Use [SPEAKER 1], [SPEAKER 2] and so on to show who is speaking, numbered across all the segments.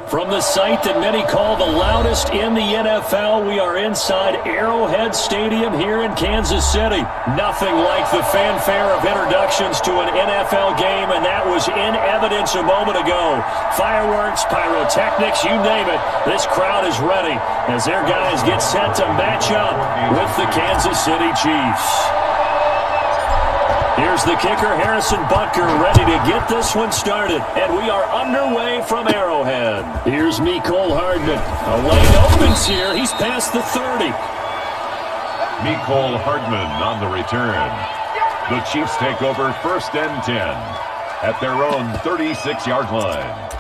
[SPEAKER 1] From the site that many call the loudest in the NFL, we are inside Arrowhead Stadium here in Kansas City. Nothing like the fanfare of introductions to an NFL game, and that was in evidence a moment ago. Fireworks, pyrotechnics, you name it. This crowd is ready as their guys get set to match up with the Kansas City Chiefs. Here's the kicker, Harrison Butker, ready to get this one started. And we are underway from Arrowhead. Here's Mecole Hardman. A lane opens here. He's past the 30.
[SPEAKER 2] Mecole Hardman on the return. The Chiefs take over 1st and 10 at their own 36-yard line.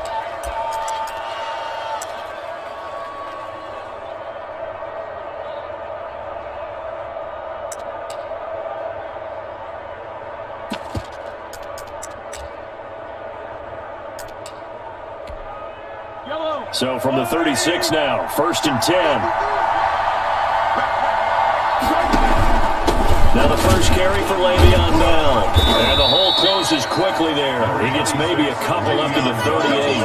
[SPEAKER 1] So from the 36 now, 1st and 10. Now the first carry for Le'Veon Bell. And the hole closes quickly there. He gets maybe a couple up to the 38.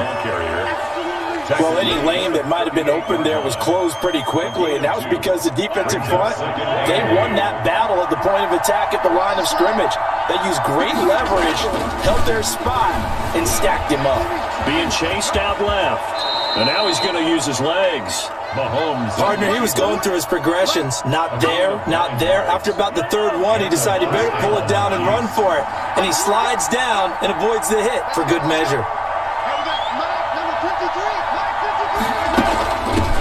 [SPEAKER 3] Well, any lane that might have been open there was closed pretty quickly, and that was because the defensive front, they won that battle at the point of attack at the line of scrimmage. They used great leverage, held their spot, and stacked him up.
[SPEAKER 1] Being chased out left. And now he's going to use his legs. Mahomes.
[SPEAKER 3] Partner, he was going through his progressions. Not there, not there. After about the 3rd one, he decided better pull it down and run for it. And he slides down and avoids the hit for good measure.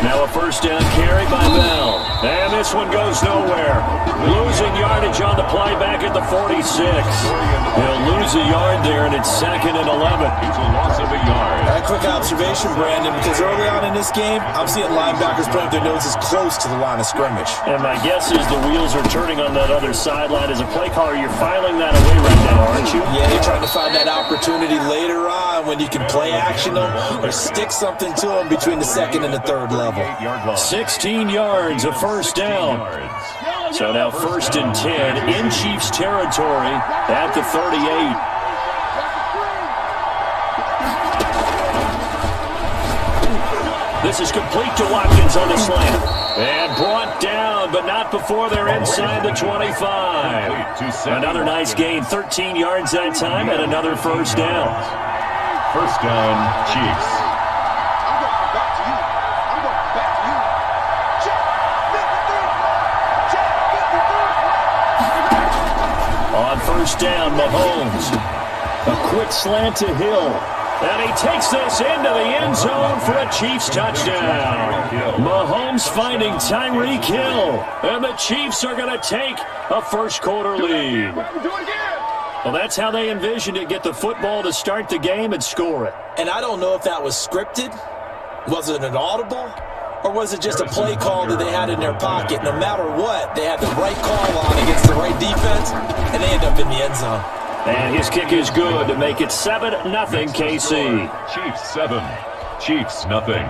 [SPEAKER 1] Now a 1st down carry by Bell. And this one goes nowhere. Losing yardage on the play back at the 46. He'll lose a yard there, and it's 2nd and 11.
[SPEAKER 2] It's a loss of a yard.
[SPEAKER 3] A quick observation, Brandon, because early on in this game, I'm seeing linebackers putting their noses close to the line of scrimmage.
[SPEAKER 1] And my guess is the wheels are turning on that other sideline. As a play caller, you're filing that away right now, aren't you?
[SPEAKER 3] Yeah, you're trying to find that opportunity later on when you can play action them or stick something to them between the 2nd and the 3rd level.
[SPEAKER 1] 16 yards, a 1st down. So now 1st and 10 in Chiefs territory at the 38. This is complete to Watkins on the slant. And brought down, but not before they're inside the 25. Another nice gain, 13 yards that time, and another 1st down.
[SPEAKER 2] 1st down, Chiefs.
[SPEAKER 1] On 1st down, Mahomes. A quick slant to Hill. And he takes this into the end zone for a Chiefs touchdown. Mahomes finding Tyreek Hill. And the Chiefs are going to take a 1st quarter lead. Well, that's how they envisioned it. Get the football to start the game and score it.
[SPEAKER 3] And I don't know if that was scripted. Was it an audible? Or was it just a play call that they had in their pocket? No matter what, they had the right call on against the right defense, and they end up in the end zone.
[SPEAKER 1] And his kick is good to make it 7-0 KC.
[SPEAKER 2] Chiefs 7, Chiefs nothing.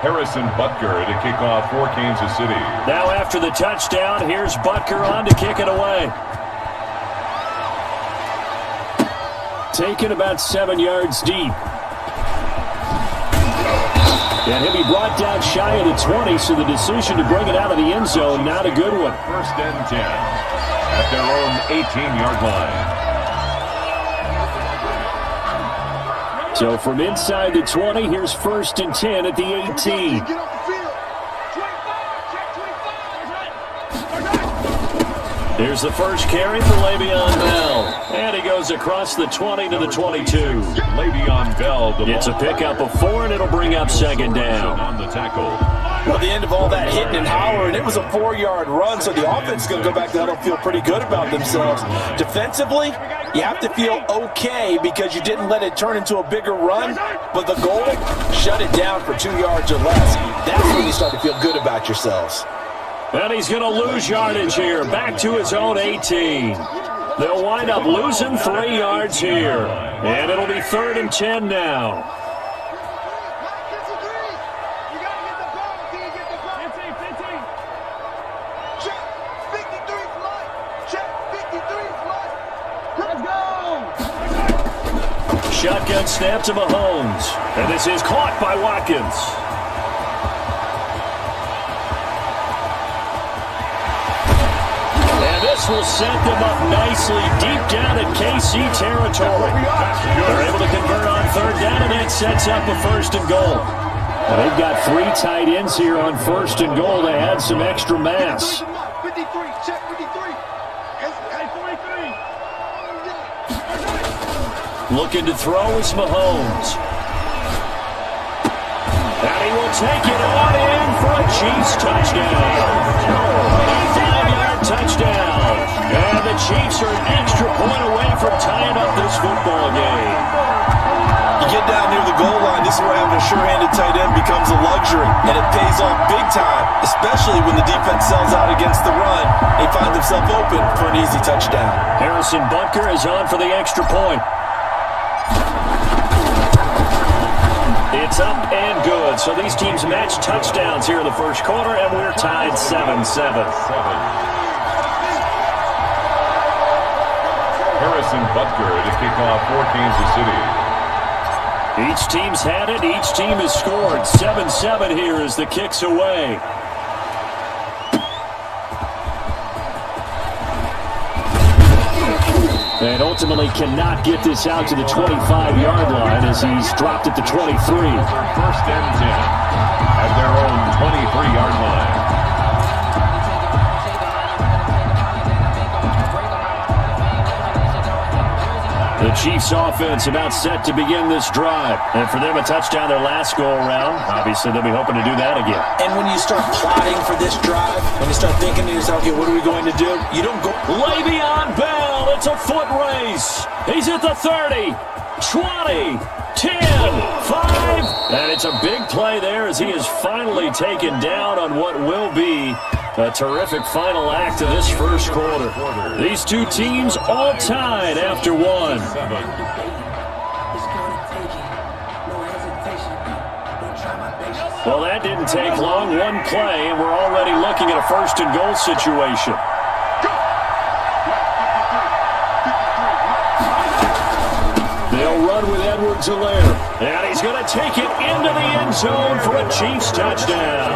[SPEAKER 2] Harrison Butker to kick off for Kansas City.
[SPEAKER 1] Now after the touchdown, here's Butker on to kick it away. Taken about 7 yards deep. And he'll be brought down shy of the 20, so the decision to bring it out of the end zone, not a good one.
[SPEAKER 2] 1st and 10 at their own 18-yard line.
[SPEAKER 1] So from inside the 20, here's 1st and 10 at the 18. Here's the first carry for Le'Veon Bell. And he goes across the 20 to the 22.
[SPEAKER 2] Le'Veon Bell.
[SPEAKER 1] It's a pickup of 4, and it'll bring up 2nd down.
[SPEAKER 2] On the tackle.
[SPEAKER 3] Well, the end of all that hitting and hollering, it was a 4-yard run, so the offense is going to go back to that and feel pretty good about themselves. Defensively, you have to feel okay because you didn't let it turn into a bigger run, but the goal, shut it down for 2 yards or less. That's when you start to feel good about yourselves.
[SPEAKER 1] And he's going to lose yardage here, back to his own 18. They'll wind up losing 3 yards here. And it'll be 3rd and 10 now. shotgun snap to Mahomes. And this is caught by Watkins. And this will set them up nicely deep down in KC territory. They're able to convert on third down, and that sets up a first and goal. Well, they've got 3 tight ends here on first and goal. They add some extra mass.
[SPEAKER 4] 53, check 53.
[SPEAKER 1] Looking to throw is Mahomes. And he will take it on in for a Chiefs touchdown. A 5-yard touchdown. And the Chiefs are an extra point away from tying up this football game.
[SPEAKER 3] You get down near the goal line, this is where having a sure-handed tight end becomes a luxury, and it pays off big time, especially when the defense sells out against the run. They find themselves open for an easy touchdown.
[SPEAKER 1] Harrison Butker is on for the extra point. It's up and good. So these teams match touchdowns here in the first quarter, and we're tied 7-7.
[SPEAKER 2] Harrison Butker to kick off for Kansas City.
[SPEAKER 1] Each team's had it. Each team has scored. 7-7 here as the kick's away. And ultimately cannot get this out to the 25-yard line as he's dropped at the 23.
[SPEAKER 2] First and 10 at their own 23-yard line.
[SPEAKER 1] The Chiefs offense about set to begin this drive. And for them, a touchdown their last go-around. Obviously, they'll be hoping to do that again.
[SPEAKER 3] And when you start plotting for this drive, when you start thinking to yourself, okay, what are we going to do? You don't go.
[SPEAKER 1] Le'Veon Bell, it's a foot race. He's at the 30, 20, 10, 5. And it's a big play there as he is finally taken down on what will be a terrific final act of this first quarter. These two teams all tied after one. Well, that didn't take long. One play, and we're already looking at a first and goal situation. They'll run with Edwards-Helaire. And he's going to take it into the end zone for a Chiefs touchdown.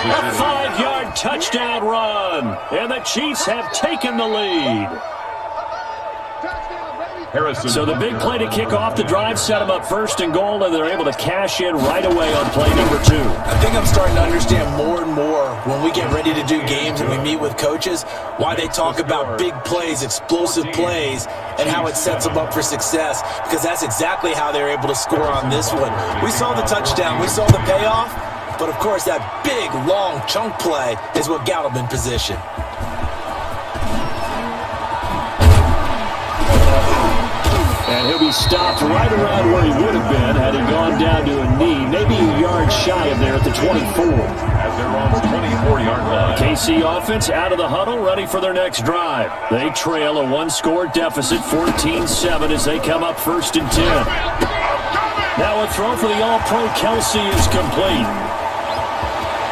[SPEAKER 1] A 5-yard touchdown run. And the Chiefs have taken the lead. So the big play to kick off the drive set them up first and goal, and they're able to cash in right away on play number 2.
[SPEAKER 3] I think I'm starting to understand more and more when we get ready to do games and we meet with coaches why they talk about big plays, explosive plays, and how it sets them up for success, because that's exactly how they're able to score on this one. We saw the touchdown. We saw the payoff. But, of course, that big, long chunk play is what got him in position.
[SPEAKER 1] And he'll be stopped right around where he would have been had he gone down to a knee, maybe a yard shy of there at the 24.
[SPEAKER 2] At their own 24-yard line.
[SPEAKER 1] KC offense out of the huddle, ready for their next drive. They trail a one-score deficit, 14-7, as they come up first and 10. Now a throw for the All-Pro Kelsey is complete.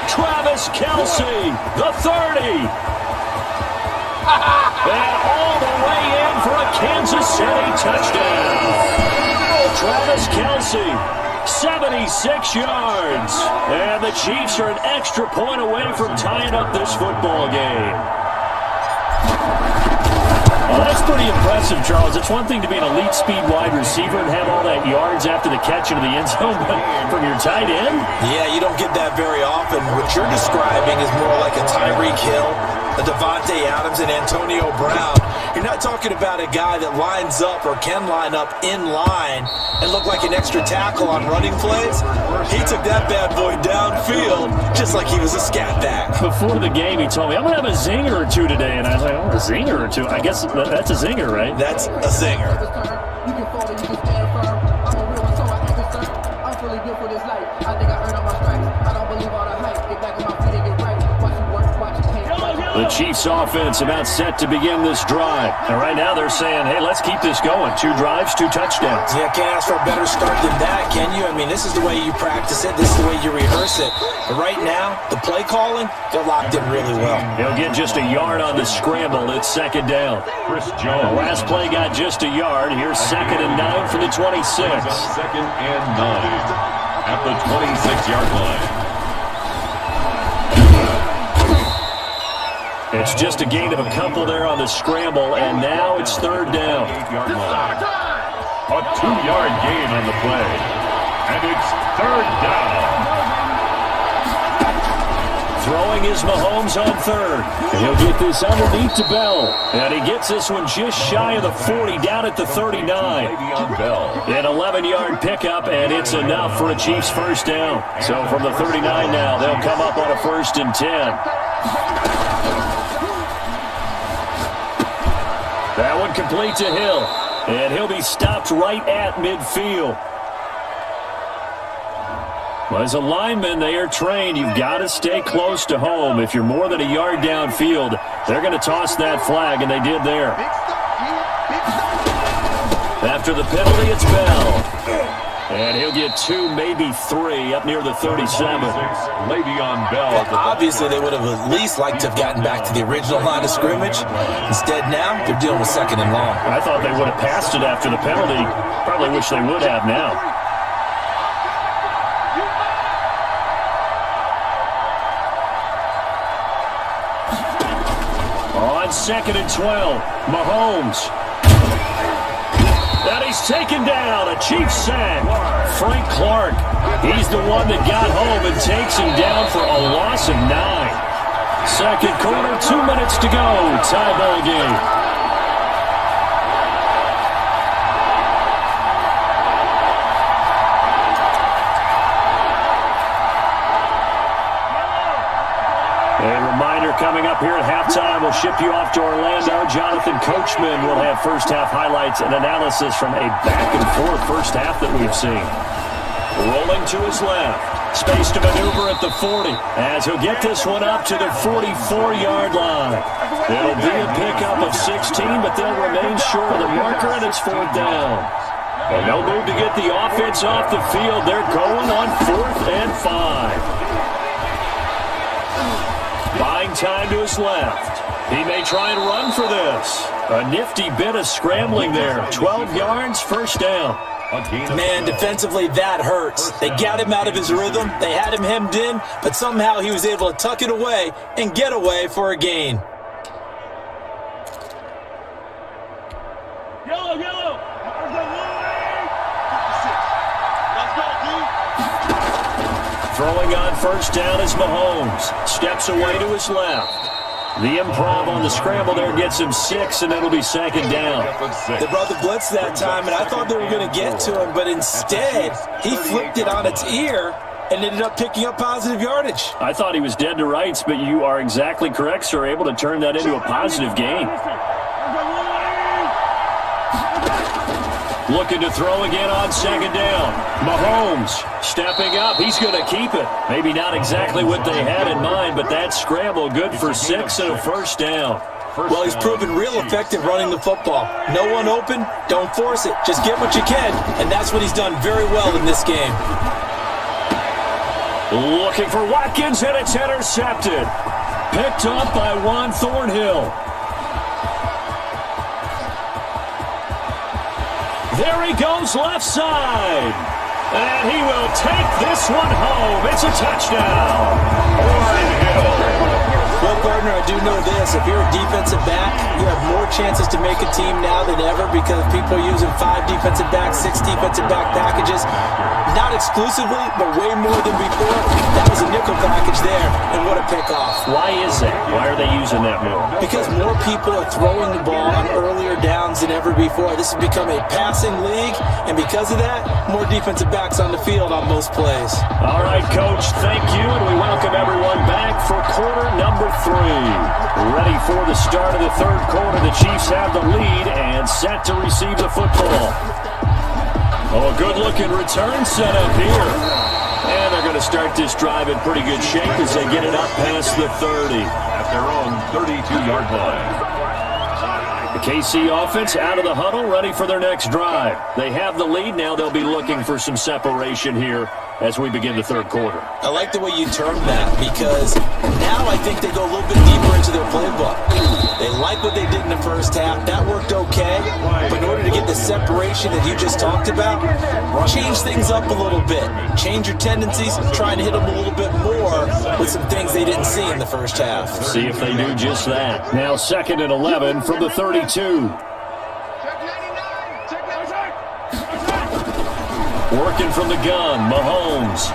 [SPEAKER 1] Travis Kelsey, the 30. And all the way in for a Kansas City touchdown. Travis Kelsey, 76 yards. And the Chiefs are an extra point away from tying up this football game. Well, that's pretty impressive, Charles. It's one thing to be an elite speed wide receiver and have all that yards after the catch into the end zone, but from your tight end?
[SPEAKER 3] Yeah, you don't get that very often. What you're describing is more like a Tyreek Hill, a Devontae Adams, and Antonio Brown. You're not talking about a guy that lines up or can line up in line and look like an extra tackle on running plays. He took that bad boy downfield just like he was a scat back.
[SPEAKER 1] Before the game, he told me, I'm going to have a zinger or two today. And I was like, oh, a zinger or two? I guess that's a zinger, right?
[SPEAKER 3] That's a zinger.
[SPEAKER 4] You can fold it, you can stand firm. I'm a real one, so I ain't concerned. I'm fully built for this life. I think I earned all my stripes. I don't believe all the hype. Get back on my feet and get right. Watch you work, watch you can't.
[SPEAKER 1] The Chiefs offense about set to begin this drive. And right now they're saying, hey, let's keep this going. 2 drives, 2 touchdowns.
[SPEAKER 3] Yeah, can't ask for a better start than that, can you? I mean, this is the way you practice it. This is the way you rehearse it. But right now, the play calling, they're locked in really well.
[SPEAKER 1] He'll get just a yard on the scramble. It's 2nd down.
[SPEAKER 2] Chris Jones.
[SPEAKER 1] The last play got just a yard. Here's 2nd and 9 from the 26.
[SPEAKER 2] 2nd and 9 at the 26-yard line.
[SPEAKER 1] It's just a gain of a couple there on the scramble, and now it's 3rd down.
[SPEAKER 2] A 2-yard gain on the play. And it's 3rd down.
[SPEAKER 1] Throwing is Mahomes on 3rd. And he'll get this underneath to Bell. And he gets this one just shy of the 40, down at the 39.
[SPEAKER 2] Le'Veon Bell.
[SPEAKER 1] An 11-yard pickup, and it's enough for a Chiefs 1st down. So from the 39 now, they'll come up on a 1st and 10. That one complete to Hill, and he'll be stopped right at midfield. Well, as a lineman, they are trained. You've got to stay close to home. If you're more than a yard downfield, they're going to toss that flag, and they did there. After the penalty, it's Bell. And he'll get 2, maybe 3, up near the 37.
[SPEAKER 2] Le'Veon Bell.
[SPEAKER 3] Well, obviously, they would have at least liked to have gotten back to the original line of scrimmage. Instead, now, they're dealing with 2nd and long.
[SPEAKER 1] I thought they would have passed it after the penalty. Probably wish they would have now. On 2nd and 12, Mahomes. And he's taken down, a Chiefs sack. Frank Clark, he's the one that got home and takes him down for a loss of 9. 2nd quarter, 2 minutes to go, tie ball game. A reminder coming up here at halftime, we'll ship you off to Orlando. Jonathan Coachman will have first-half highlights and analysis from a back-and-forth first half that we've seen. Rolling to his left. Space to maneuver at the 40 as he'll get this one up to the 44-yard line. It'll be a pickup of 16, but they'll remain short of the marker, and it's 4th down. And no move to get the offense off the field. They're going on 4th and 5. Buying time to his left. He may try and run for this. A nifty bit of scrambling there. 12 yards, 1st down.
[SPEAKER 3] Man, defensively, that hurts. They got him out of his rhythm. They had him hemmed in, but somehow he was able to tuck it away and get away for a gain.
[SPEAKER 5] Yellow.
[SPEAKER 1] Throwing on 1st down is Mahomes. Steps away to his left. The improv on the scramble there gets him 6, and it'll be 2nd down.
[SPEAKER 3] They brought the blitz that time, and I thought they were going to get to him, but instead, he flipped it on its ear and ended up picking up positive yardage.
[SPEAKER 1] I thought he was dead to rights, but you are exactly correct, sir. Able to turn that into a positive gain. Looking to throw again on 2nd down. Mahomes stepping up. He's going to keep it. Maybe not exactly what they had in mind, but that scramble good for 6 and a 1st down.
[SPEAKER 3] Well, he's proven real effective running the football. No one open, don't force it. Just get what you can, and that's what he's done very well in this game.
[SPEAKER 1] Looking for Watkins, and it's intercepted. Picked up by Juan Thornhill. There he goes left side. And he will take this one home. It's a touchdown.
[SPEAKER 3] Well, partner, I do know this. If you're a defensive back, you have more chances to make a team now than ever because people are using 5 defensive backs, 6 defensive back packages. Not exclusively, but way more than before. That was a nickel package there, and what a pickoff.
[SPEAKER 1] Why is that? Why are they using that more?
[SPEAKER 3] Because more people are throwing the ball on earlier downs than ever before. This has become a passing league, and because of that, more defensive backs on the field on most plays.
[SPEAKER 1] All right, Coach, thank you, and we welcome everyone back for quarter number 3. Ready for the start of the 3rd quarter. The Chiefs have the lead and set to receive the football. Oh, a good-looking return set up here. And they're going going to start this drive in pretty good shape as they get it up past the 30.
[SPEAKER 2] At their own 32-yard line.
[SPEAKER 1] The KC offense out of the huddle, ready for their next drive. They have the lead. Now they'll be looking for some separation here as we begin the third quarter.
[SPEAKER 3] I like the way you termed that because now I think they go a little bit deeper into their playbook. They like what they did in the first half. That worked okay. But in order to get the separation that you just talked about, change things up a little bit. Change your tendencies, trying to hit them a little bit more with some things they didn't see in the first half.
[SPEAKER 1] See if they do just that. Now 2nd and 11 from the 32. Working from the gun, Mahomes.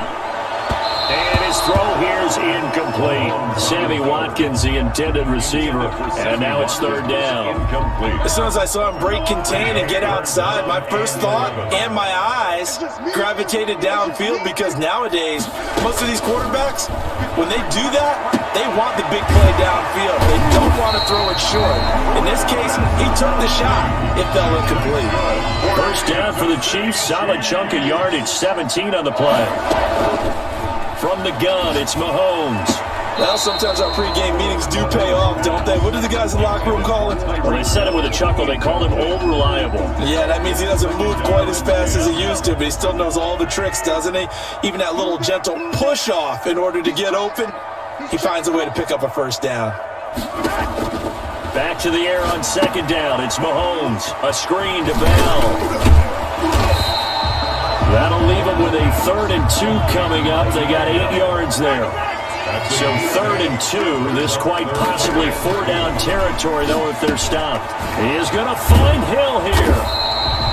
[SPEAKER 1] And his throw here is incomplete. Sammy Watkins, the intended receiver. And now it's 3rd down.
[SPEAKER 3] As soon as I saw him break contain and get outside, my first thought and my eyes gravitated downfield because nowadays, most of these quarterbacks, when they do that, they want the big play downfield. They don't want to throw it short. In this case, he took the shot. It fell incomplete.
[SPEAKER 1] First down for the Chiefs. Solid chunk of yardage. 17 on the play. From the gun, it's Mahomes.
[SPEAKER 3] Well, sometimes our pregame meetings do pay off, don't they? What do the guys in the locker room call it?
[SPEAKER 1] Well, they said it with a chuckle. They called him old reliable.
[SPEAKER 3] Yeah, that means he doesn't move quite as fast as he used to, but he still knows all the tricks, doesn't he? Even that little gentle push-off in order to get open, he finds a way to pick up a first down.
[SPEAKER 1] Back to the air on 2nd down. It's Mahomes. A screen to Bell. That'll leave them with a 3rd and 2 coming up. They got 8 yards there. So 3rd and 2. This quite possibly 4-down territory, though, if they're stopped. He is going to find Hill here.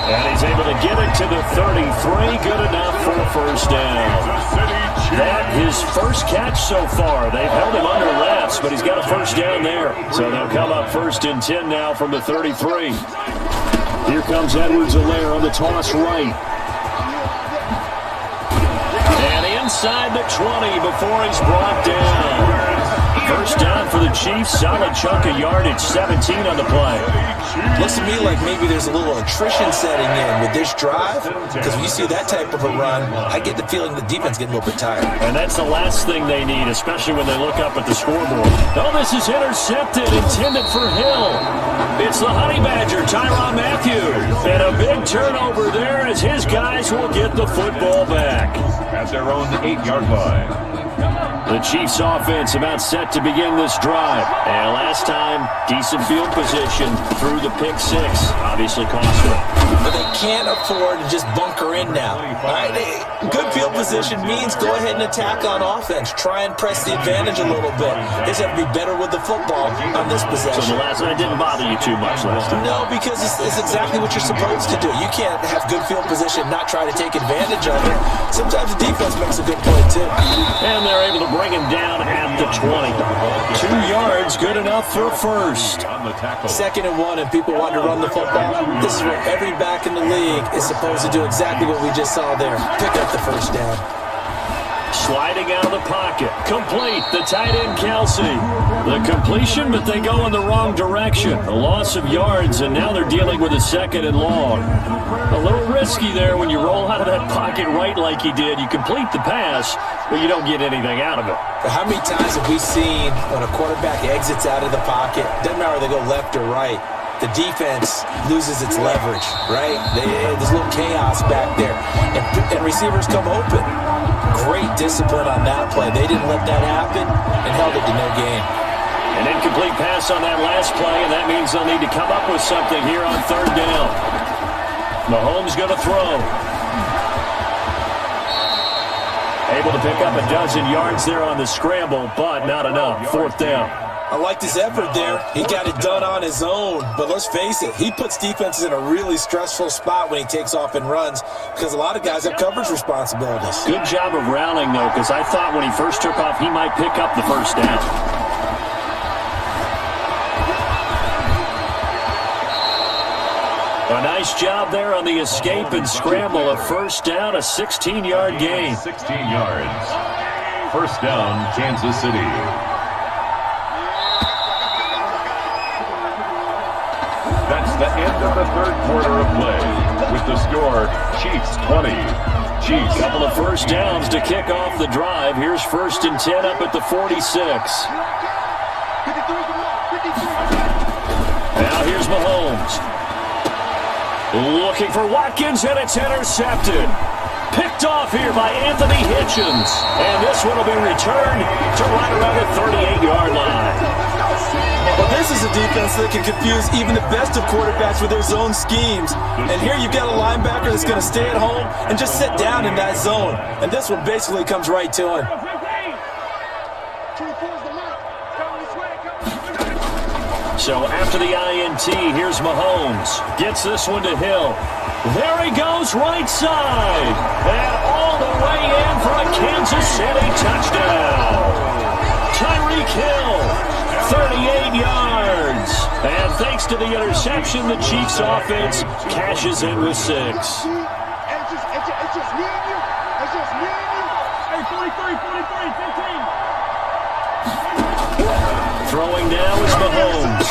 [SPEAKER 1] And he's able to get it to the 33. Good enough for a first down. That his first catch so far. They've held him under wraps, but he's got a first down there. So they'll come up 1st and 10 now from the 33. Here comes Edwards-Helaire on the toss right. Inside the 20 before he's brought down. First down for the Chiefs. Solid chunk of yardage. 17 on the play.
[SPEAKER 3] Looks to me like maybe there's a little attrition setting in with this drive, because when you see that type of a run, I get the feeling the defense getting a little bit tired.
[SPEAKER 1] And that's the last thing they need, especially when they look up at the scoreboard. Oh, this is intercepted, intended for Hill. It's the Honey Badger, Tyrann Mathieu. And a big turnover there as his guys will get the football back.
[SPEAKER 2] At their own 8-yard line.
[SPEAKER 1] The Chiefs offense about set to begin this drive. And last time, decent field position through the pick 6. Obviously cost them.
[SPEAKER 3] But they can't afford to just bunker in now. All right, good field position means go ahead and attack on offense. Try and press the advantage a little bit. They just have to be better with the football on this possession.
[SPEAKER 1] So the last one didn't bother you too much last time?
[SPEAKER 3] No, because it's exactly what you're supposed to do. You can't have good field position, not try to take advantage of it. Sometimes the defense makes a good play too.
[SPEAKER 1] And they're able to bring him down at the 20. 2 yards, good enough for a first.
[SPEAKER 2] On the tackle.
[SPEAKER 3] 2nd and 1, and people want to run the football. This is where every back in the league is supposed to do exactly what we just saw there. Pick up the first down.
[SPEAKER 1] Sliding out of the pocket. Complete. The tight end, Kelsey. The completion, but they go in the wrong direction. A loss of yards, and now they're dealing with a 2nd and long. A little risky there when you roll out of that pocket right like he did. You complete the pass, but you don't get anything out of it.
[SPEAKER 3] But how many times have we seen when a quarterback exits out of the pocket, doesn't matter whether they go left or right, the defense loses its leverage, right? There's a little chaos back there, and receivers come open. Great discipline on that play. They didn't let that happen and held it to no gain.
[SPEAKER 1] An incomplete pass on that last play, and that means they'll need to come up with something here on 3rd down. Mahomes going to throw. Able to pick up a dozen yards there on the scramble, but not enough. 4th down.
[SPEAKER 3] I liked his effort there. He got it done on his own. But let's face it, he puts defenses in a really stressful spot when he takes off and runs because a lot of guys have coverage responsibilities.
[SPEAKER 1] Good job of rallying, though, because I thought when he first took off, he might pick up the first down. A nice job there on the escape and scramble. A first down, a 16-yard gain.
[SPEAKER 2] 16 yards. First down, Kansas City. That's the end of the third quarter of play. With the score, Chiefs 20. Chiefs.
[SPEAKER 1] Couple of first downs to kick off the drive. Here's 1st and 10 up at the 46. Now here's Mahomes. Looking for Watkins, and it's intercepted. Picked off here by Anthony Hitchens. And this one will be returned to right around the 38-yard line.
[SPEAKER 3] Well, this is a defense that can confuse even the best of quarterbacks with their zone schemes. And here you've got a linebacker that's going to stay at home and just sit down in that zone. And this one basically comes right to him.
[SPEAKER 1] So after the INT, here's Mahomes. Gets this one to Hill. There he goes, right side. And all the way in for a Kansas City touchdown. Tyreek Hill, 38 yards. And thanks to the interception, the Chiefs offense cashes in with 6.
[SPEAKER 5] It's just me and you. It's just me and you. Hey, 43, 15.
[SPEAKER 1] Throwing now is Mahomes.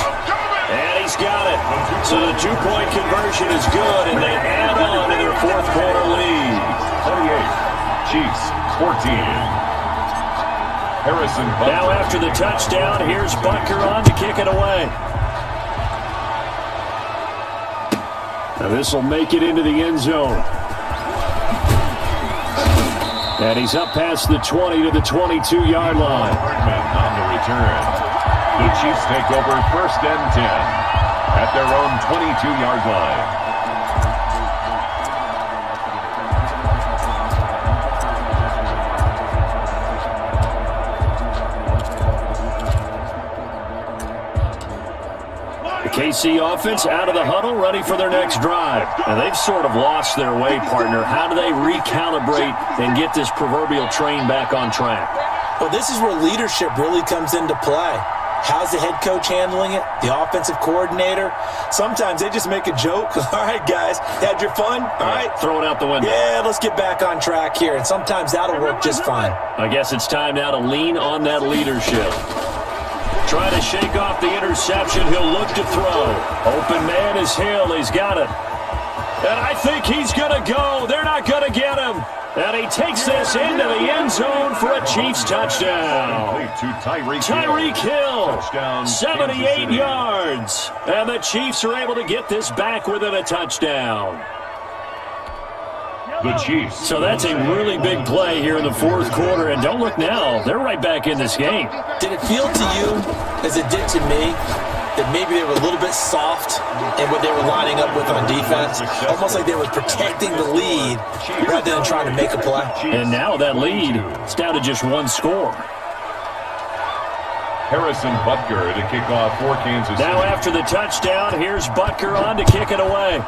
[SPEAKER 1] And he's got it. So the 2-point conversion is good, and they add on to their fourth quarter lead.
[SPEAKER 2] 28. Chiefs 14. Harrison Butker.
[SPEAKER 1] Now after the touchdown, here's Butker on to kick it away. Now this will make it into the end zone. And he's up past the 20 to the 22-yard line.
[SPEAKER 2] On the return. The Chiefs take over 1st and 10 at their own 22-yard line.
[SPEAKER 1] The KC offense out of the huddle, ready for their next drive. And they've sort of lost their way, partner. How do they recalibrate and get this proverbial train back on track?
[SPEAKER 3] Well, this is where leadership really comes into play. How's the head coach handling it? The offensive coordinator? Sometimes they just make a joke. All right, guys, had your fun? All right.
[SPEAKER 1] Throw it out the window.
[SPEAKER 3] Yeah, let's get back on track here. And sometimes that'll work just fine.
[SPEAKER 1] I guess it's time now to lean on that leadership. Trying to shake off the interception. He'll look to throw. Open man is Hill. He's got it. And I think he's going to go. They're not going to get him. And he takes this into the end zone for a Chiefs touchdown. Tyreek Hill,
[SPEAKER 2] Touchdown,
[SPEAKER 1] 78 yards. And the Chiefs are able to get this back within a touchdown.
[SPEAKER 2] The Chiefs.
[SPEAKER 1] So that's a really big play here in the fourth quarter. And don't look now, they're right back in this game.
[SPEAKER 3] Did it feel to you, as it did to me, that maybe they were a little bit soft in what they were lining up with on defense? Almost like they were protecting the lead rather than trying to make a play.
[SPEAKER 1] And now that lead is down to just one score.
[SPEAKER 2] Harrison Butker to kick off for Kansas City.
[SPEAKER 1] Now after the touchdown, here's Butker on to kick it away.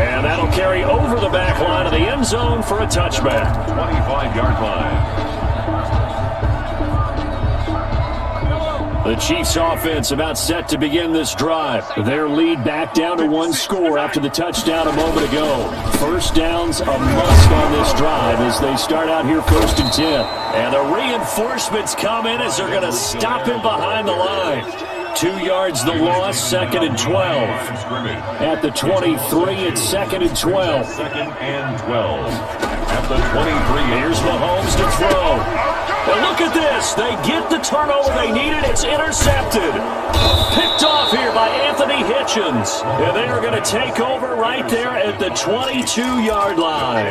[SPEAKER 1] And that'll carry over the back line of the end zone for a touchback.
[SPEAKER 2] 25-yard line.
[SPEAKER 1] The Chiefs offense about set to begin this drive. Their lead back down to one score after the touchdown a moment ago. First downs a must on this drive as they start out here 1st and 10. And the reinforcements come in as they're going to stop him behind the line. 2 yards the loss, 2nd and 12. At the 23, it's 2nd and 12.
[SPEAKER 2] 2nd and 12. At the 23.
[SPEAKER 1] Here's Mahomes to throw. And look at this. They get the turnover they needed. It's intercepted. Picked off here by Anthony Hitchens. And they are going to take over right there at the 22-yard line.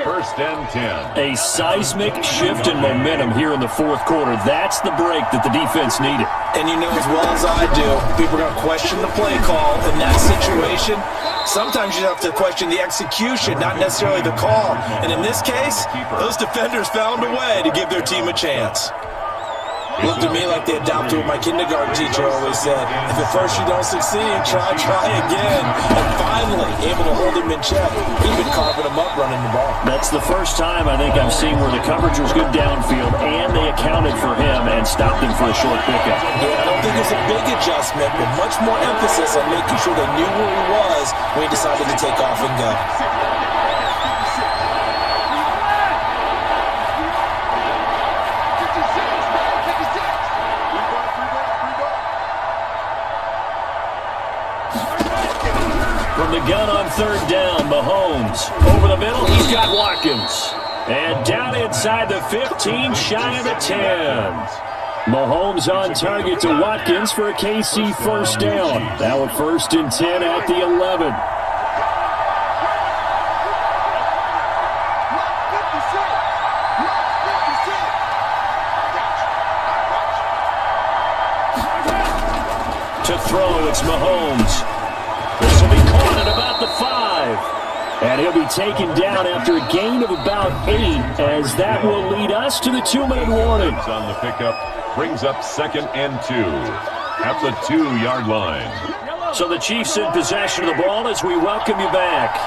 [SPEAKER 2] 1st and 10.
[SPEAKER 1] A seismic shift in momentum here in the fourth quarter. That's the break that the defense needed.
[SPEAKER 3] And you know as well as I do, people are going to question the play call in that situation. Sometimes you have to question the execution, not necessarily the call. And in this case, those defenders found a way to give their team a chance. Looked at me like they adopted what my kindergarten teacher always said. If at first you don't succeed, try again. And finally, able to hold him in check. He'd been carving him up running the ball.
[SPEAKER 1] That's the first time I think I've seen where the coverage was good downfield and they accounted for him and stopped him for a short pickup.
[SPEAKER 3] Yeah, I don't think it was a big adjustment, but much more emphasis on making sure they knew where he was when he decided to take off and go.
[SPEAKER 1] From the gun on third down, Mahomes. Over the middle, he's got Watkins. And down inside the 15, shy of the 10. Mahomes on target to Watkins for a KC first down. Now a 1st and 10 at the 11. To throw, it's Mahomes. This will be caught at about the 5. And he'll be taken down after a gain of about 8, as that will lead us to the 2-minute warning.
[SPEAKER 2] On the pickup, brings up 2nd and 2 at the 2-yard line.
[SPEAKER 1] So the Chiefs in possession of the ball as we welcome you back.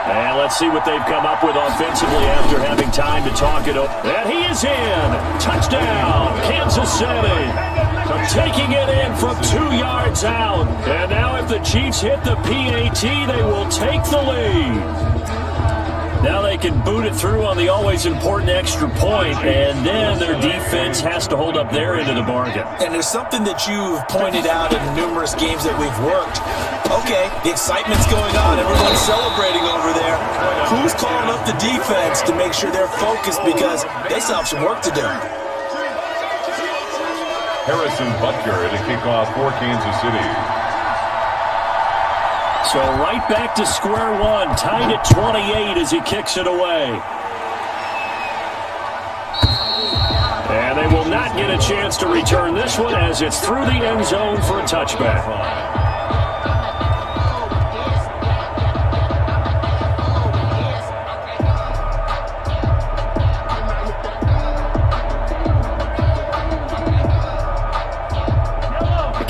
[SPEAKER 1] And let's see what they've come up with offensively after having time to talk it over. And he is in. Touchdown, Kansas City. Taking it in from 2 yards out. And now if the Chiefs hit the PAT, they will take the lead. Now they can boot it through on the always important extra point, and then their defense has to hold up their end of the bargain.
[SPEAKER 3] And there's something that you've pointed out in numerous games that we've worked. Okay, the excitement's going on. Everyone's celebrating over there. Who's calling up the defense to make sure they're focused, because they still have some work to do?
[SPEAKER 2] Harrison Butker at a kickoff for Kansas City.
[SPEAKER 1] So right back to square one, tied at 28 as he kicks it away. And they will not get a chance to return this one as it's through the end zone for a touchback.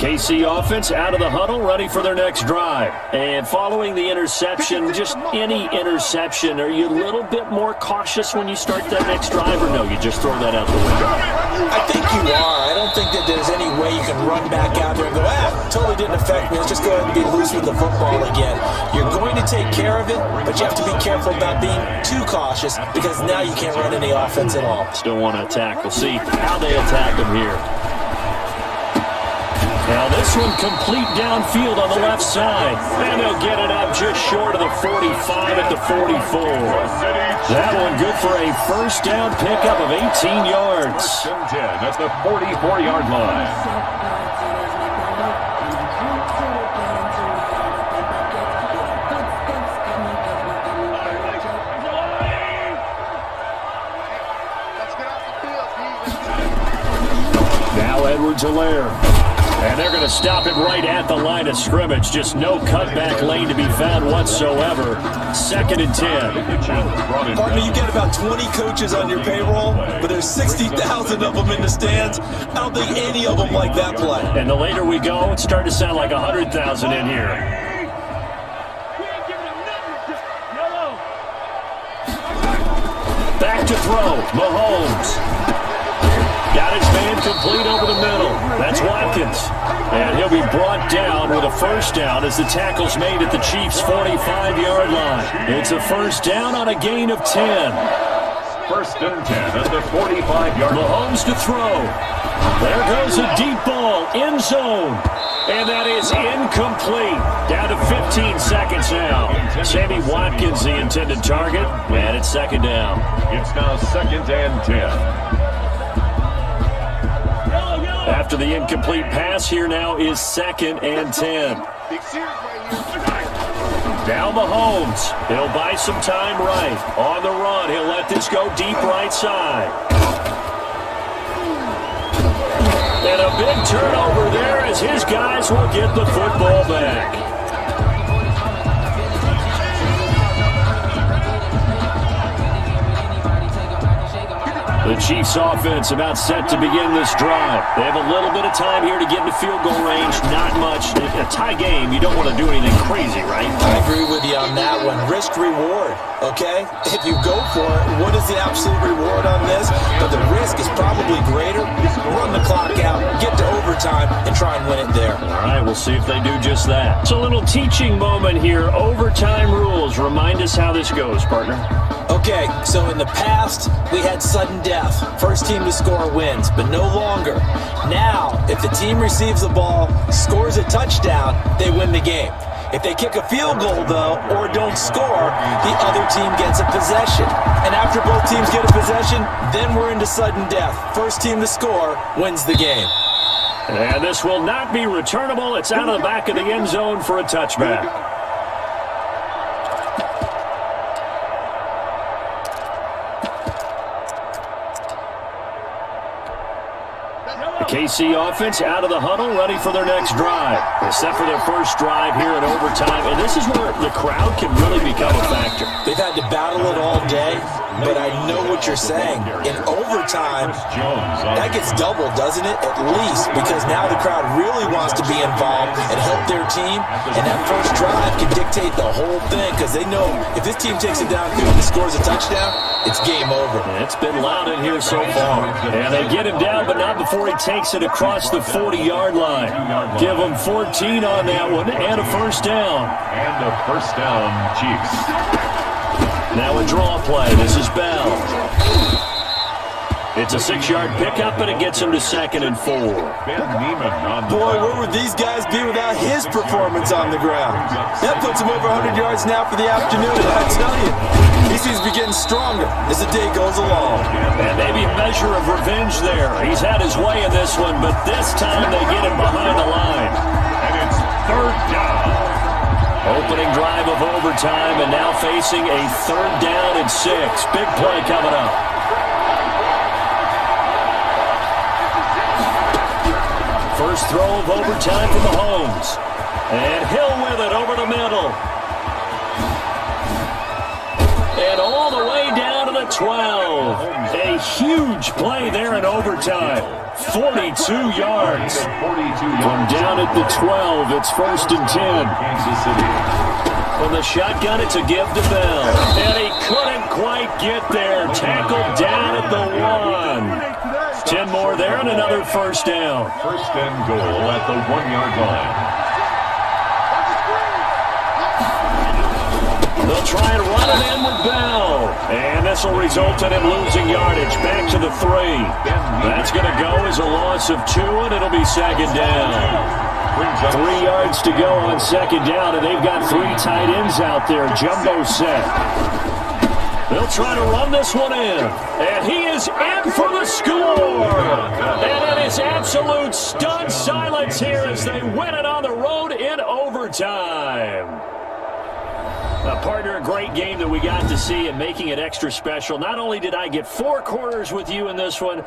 [SPEAKER 1] KC offense out of the huddle, ready for their next drive. And following the interception, just any interception, are you a little bit more cautious when you start that next drive, or no, you just throw that out the window?
[SPEAKER 3] I think you are. I don't think that there's any way you can run back out there and go, totally didn't affect me. Let's just go ahead and be loose with the football again. You're going to take care of it, but you have to be careful about being too cautious, because now you can't run any offense at all.
[SPEAKER 1] Still want to attack. We'll see how they attack them here. Now this one complete downfield on the left side. And they'll get it up just short of the 45 at the 44. That one good for a first down pickup of 18 yards.
[SPEAKER 2] 1st and 10 at the 44-yard line.
[SPEAKER 1] Now Edwards-Helaire. And they're going to stop it right at the line of scrimmage. Just no cutback lane to be found whatsoever. 2nd and 10.
[SPEAKER 3] Partner, you get about 20 coaches on your payroll, but there's 60,000 of them in the stands. I don't think any of them like that play.
[SPEAKER 1] And the later we go, it's starting to sound like 100,000 in here. Back to throw. Mahomes. Got his man complete over the middle. That's Watkins. And he'll be brought down with a first down as the tackle's made at the Chiefs' 45-yard line. It's a first down on a gain of 10.
[SPEAKER 2] 1st and 10 at the 45-yard line.
[SPEAKER 1] Mahomes to throw. There goes a deep ball, end zone. And that is incomplete. Down to 15 seconds now. Sammy Watkins, the intended target. And it's 2nd down.
[SPEAKER 2] It's now 2nd and 10.
[SPEAKER 1] After the incomplete pass, here now is 2nd and 10. Now Mahomes. He'll buy some time right. On the run, he'll let this go deep right side. And a big turnover there as his guys will get the football back. The Chiefs offense about set to begin this drive. They have a little bit of time here to get into field goal range. Not much. In a tie game, you don't want to do anything crazy, right?
[SPEAKER 3] I agree with you on that one. Risk reward, okay? If you go for it, what is the absolute reward on this? But the risk is probably greater. Run the clock out, get to overtime, and try and win it there.
[SPEAKER 1] All right, we'll see if they do just that. It's a little teaching moment here. Overtime rules. Remind us how this goes, partner.
[SPEAKER 3] Okay, so in the past, we had sudden death. First team to score wins, but no longer. Now, if the team receives the ball, scores a touchdown, they win the game. If they kick a field goal, though, or don't score, the other team gets a possession. And after both teams get a possession, then we're into sudden death. First team to score wins the game.
[SPEAKER 1] And this will not be returnable. It's out of the back of the end zone for a touchback. KC offense out of the huddle, ready for their next drive. Except for their first drive here in overtime. And this is where the crowd can really become a factor.
[SPEAKER 3] They've had to battle it all day, but I know what you're saying. In overtime, that gets doubled, doesn't it? At least, because now the crowd really wants to be involved and help their team. And that first drive can dictate the whole thing, because they know if this team takes it downfield and scores a touchdown, it's game over.
[SPEAKER 1] It's been loud in here so far. And they get him down, but not before he takes it across the 40-yard line. Give him 14 on that one and a first down.
[SPEAKER 2] And a first down, Chiefs.
[SPEAKER 1] Now a draw play. This is Bell. It's a 6-yard pickup, and it gets him to 2nd and 4.
[SPEAKER 2] Ben Neiman on the
[SPEAKER 3] Boy, where would these guys be without his performance on the ground? That puts him over 100 yards now for the afternoon, and I tell you, he seems to be getting stronger as the day goes along.
[SPEAKER 1] And maybe a measure of revenge there. He's had his way in this one, but this time they get him behind the line.
[SPEAKER 2] And it's 3rd down.
[SPEAKER 1] Opening drive of overtime, and now facing a 3rd down and 6. Big play coming up. First throw of overtime for Mahomes. And Hill with it over the middle. And all the way down to the 12. A huge play there in overtime. 42 yards. From down at the 12, it's 1st and 10.
[SPEAKER 2] Kansas City.
[SPEAKER 1] From the shotgun, it's a give to Bell. And he couldn't quite get there. Tackled down at the 1. 10 more there and another first down.
[SPEAKER 2] First and goal at the 1-yard line.
[SPEAKER 1] They'll try and run it in with Bell. And this will result in him losing yardage. Back to the 3. That's going to go as a loss of 2, and it'll be 2nd down. 3 yards to go on 2nd down, and they've got 3 tight ends out there. Jumbo set. They'll try to run this one in. And he is in for the score. And it is absolute stunned silence here as they win it on the road in overtime. Partner, a great game that we got to see and making it extra special. Not only did I get 4 quarters with you in this one,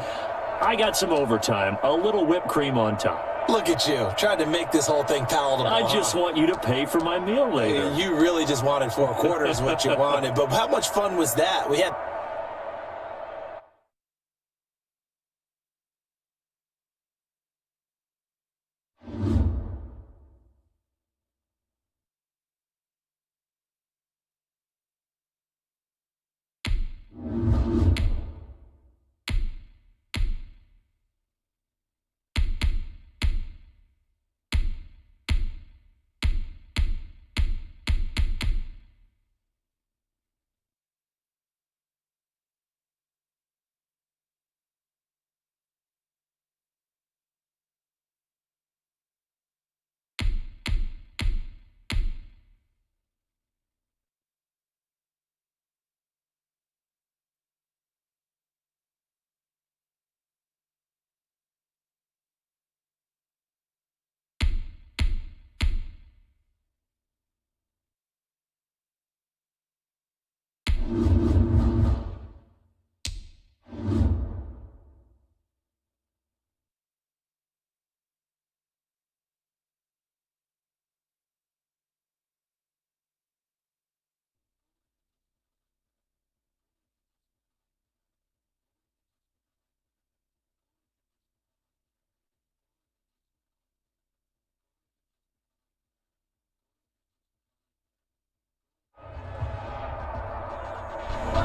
[SPEAKER 1] I got some overtime, a little whipped cream on top.
[SPEAKER 3] Look at you, trying to make this whole thing palatable.
[SPEAKER 1] I just want you to pay for my meal later.
[SPEAKER 3] You really just wanted 4 quarters, what you wanted. But how much fun was that? We had...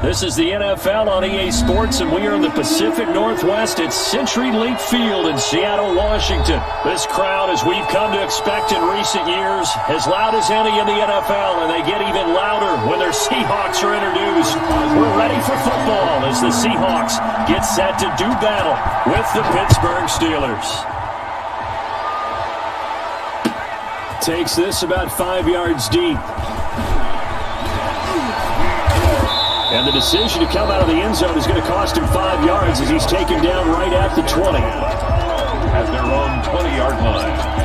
[SPEAKER 1] This is the NFL on EA Sports, and we are in the Pacific Northwest at CenturyLink Field in Seattle, Washington. This crowd, as we've come to expect in recent years, as loud as any in the NFL, and they get even louder when their Seahawks are introduced. We're ready for football as the Seahawks get set to do battle with the Pittsburgh Steelers. Takes this about 5 yards deep. And the decision to come out of the end zone is going to cost him 5 yards as he's taken down right at the 20.
[SPEAKER 2] At their own 20-yard line.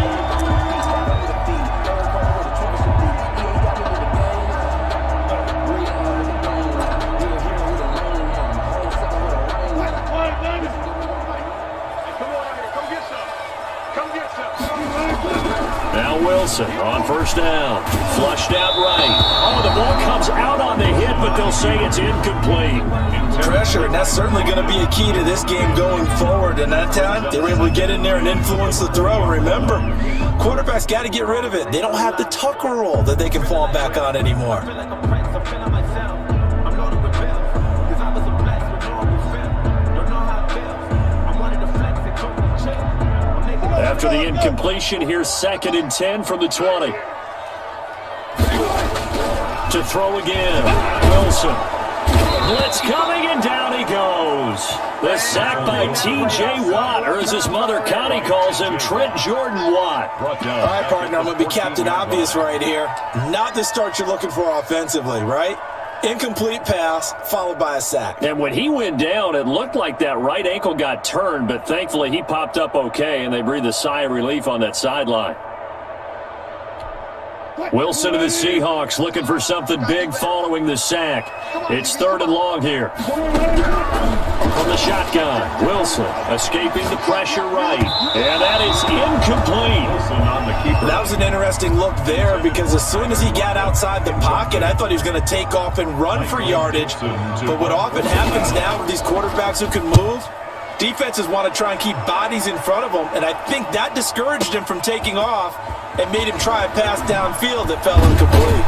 [SPEAKER 1] Now Wilson on first down. Flushed out right. Oh, the ball comes out on the hit, but they'll say it's incomplete.
[SPEAKER 3] Pressure, and that's certainly going to be a key to this game going forward. And that time, they were able to get in there and influence the throw. Remember, quarterbacks got to get rid of it. They don't have the Tucker roll that they can fall back on anymore.
[SPEAKER 1] After the incompletion, here's 2nd and 10 from the 20. To throw again, Wilson. Blitz coming, and down he goes. The sack by T.J. Watt, or as his mother Connie calls him, Trent Jordan Watt.
[SPEAKER 3] All right, partner, I'm going to be Captain Obvious right here. Not the start you're looking for offensively, right? Incomplete pass, followed by a sack.
[SPEAKER 1] And when he went down, it looked like that right ankle got turned, but thankfully he popped up okay, and they breathed a sigh of relief on that sideline. Wilson to the Seahawks looking for something big following the sack. It's 3rd and long here. From the shotgun, Wilson escaping the pressure right. And that is incomplete.
[SPEAKER 3] That was an interesting look there because as soon as he got outside the pocket, I thought he was going to take off and run for yardage. But what often happens now with these quarterbacks who can move, defenses want to try and keep bodies in front of them, and I think that discouraged him from taking off and made him try a pass downfield that fell incomplete.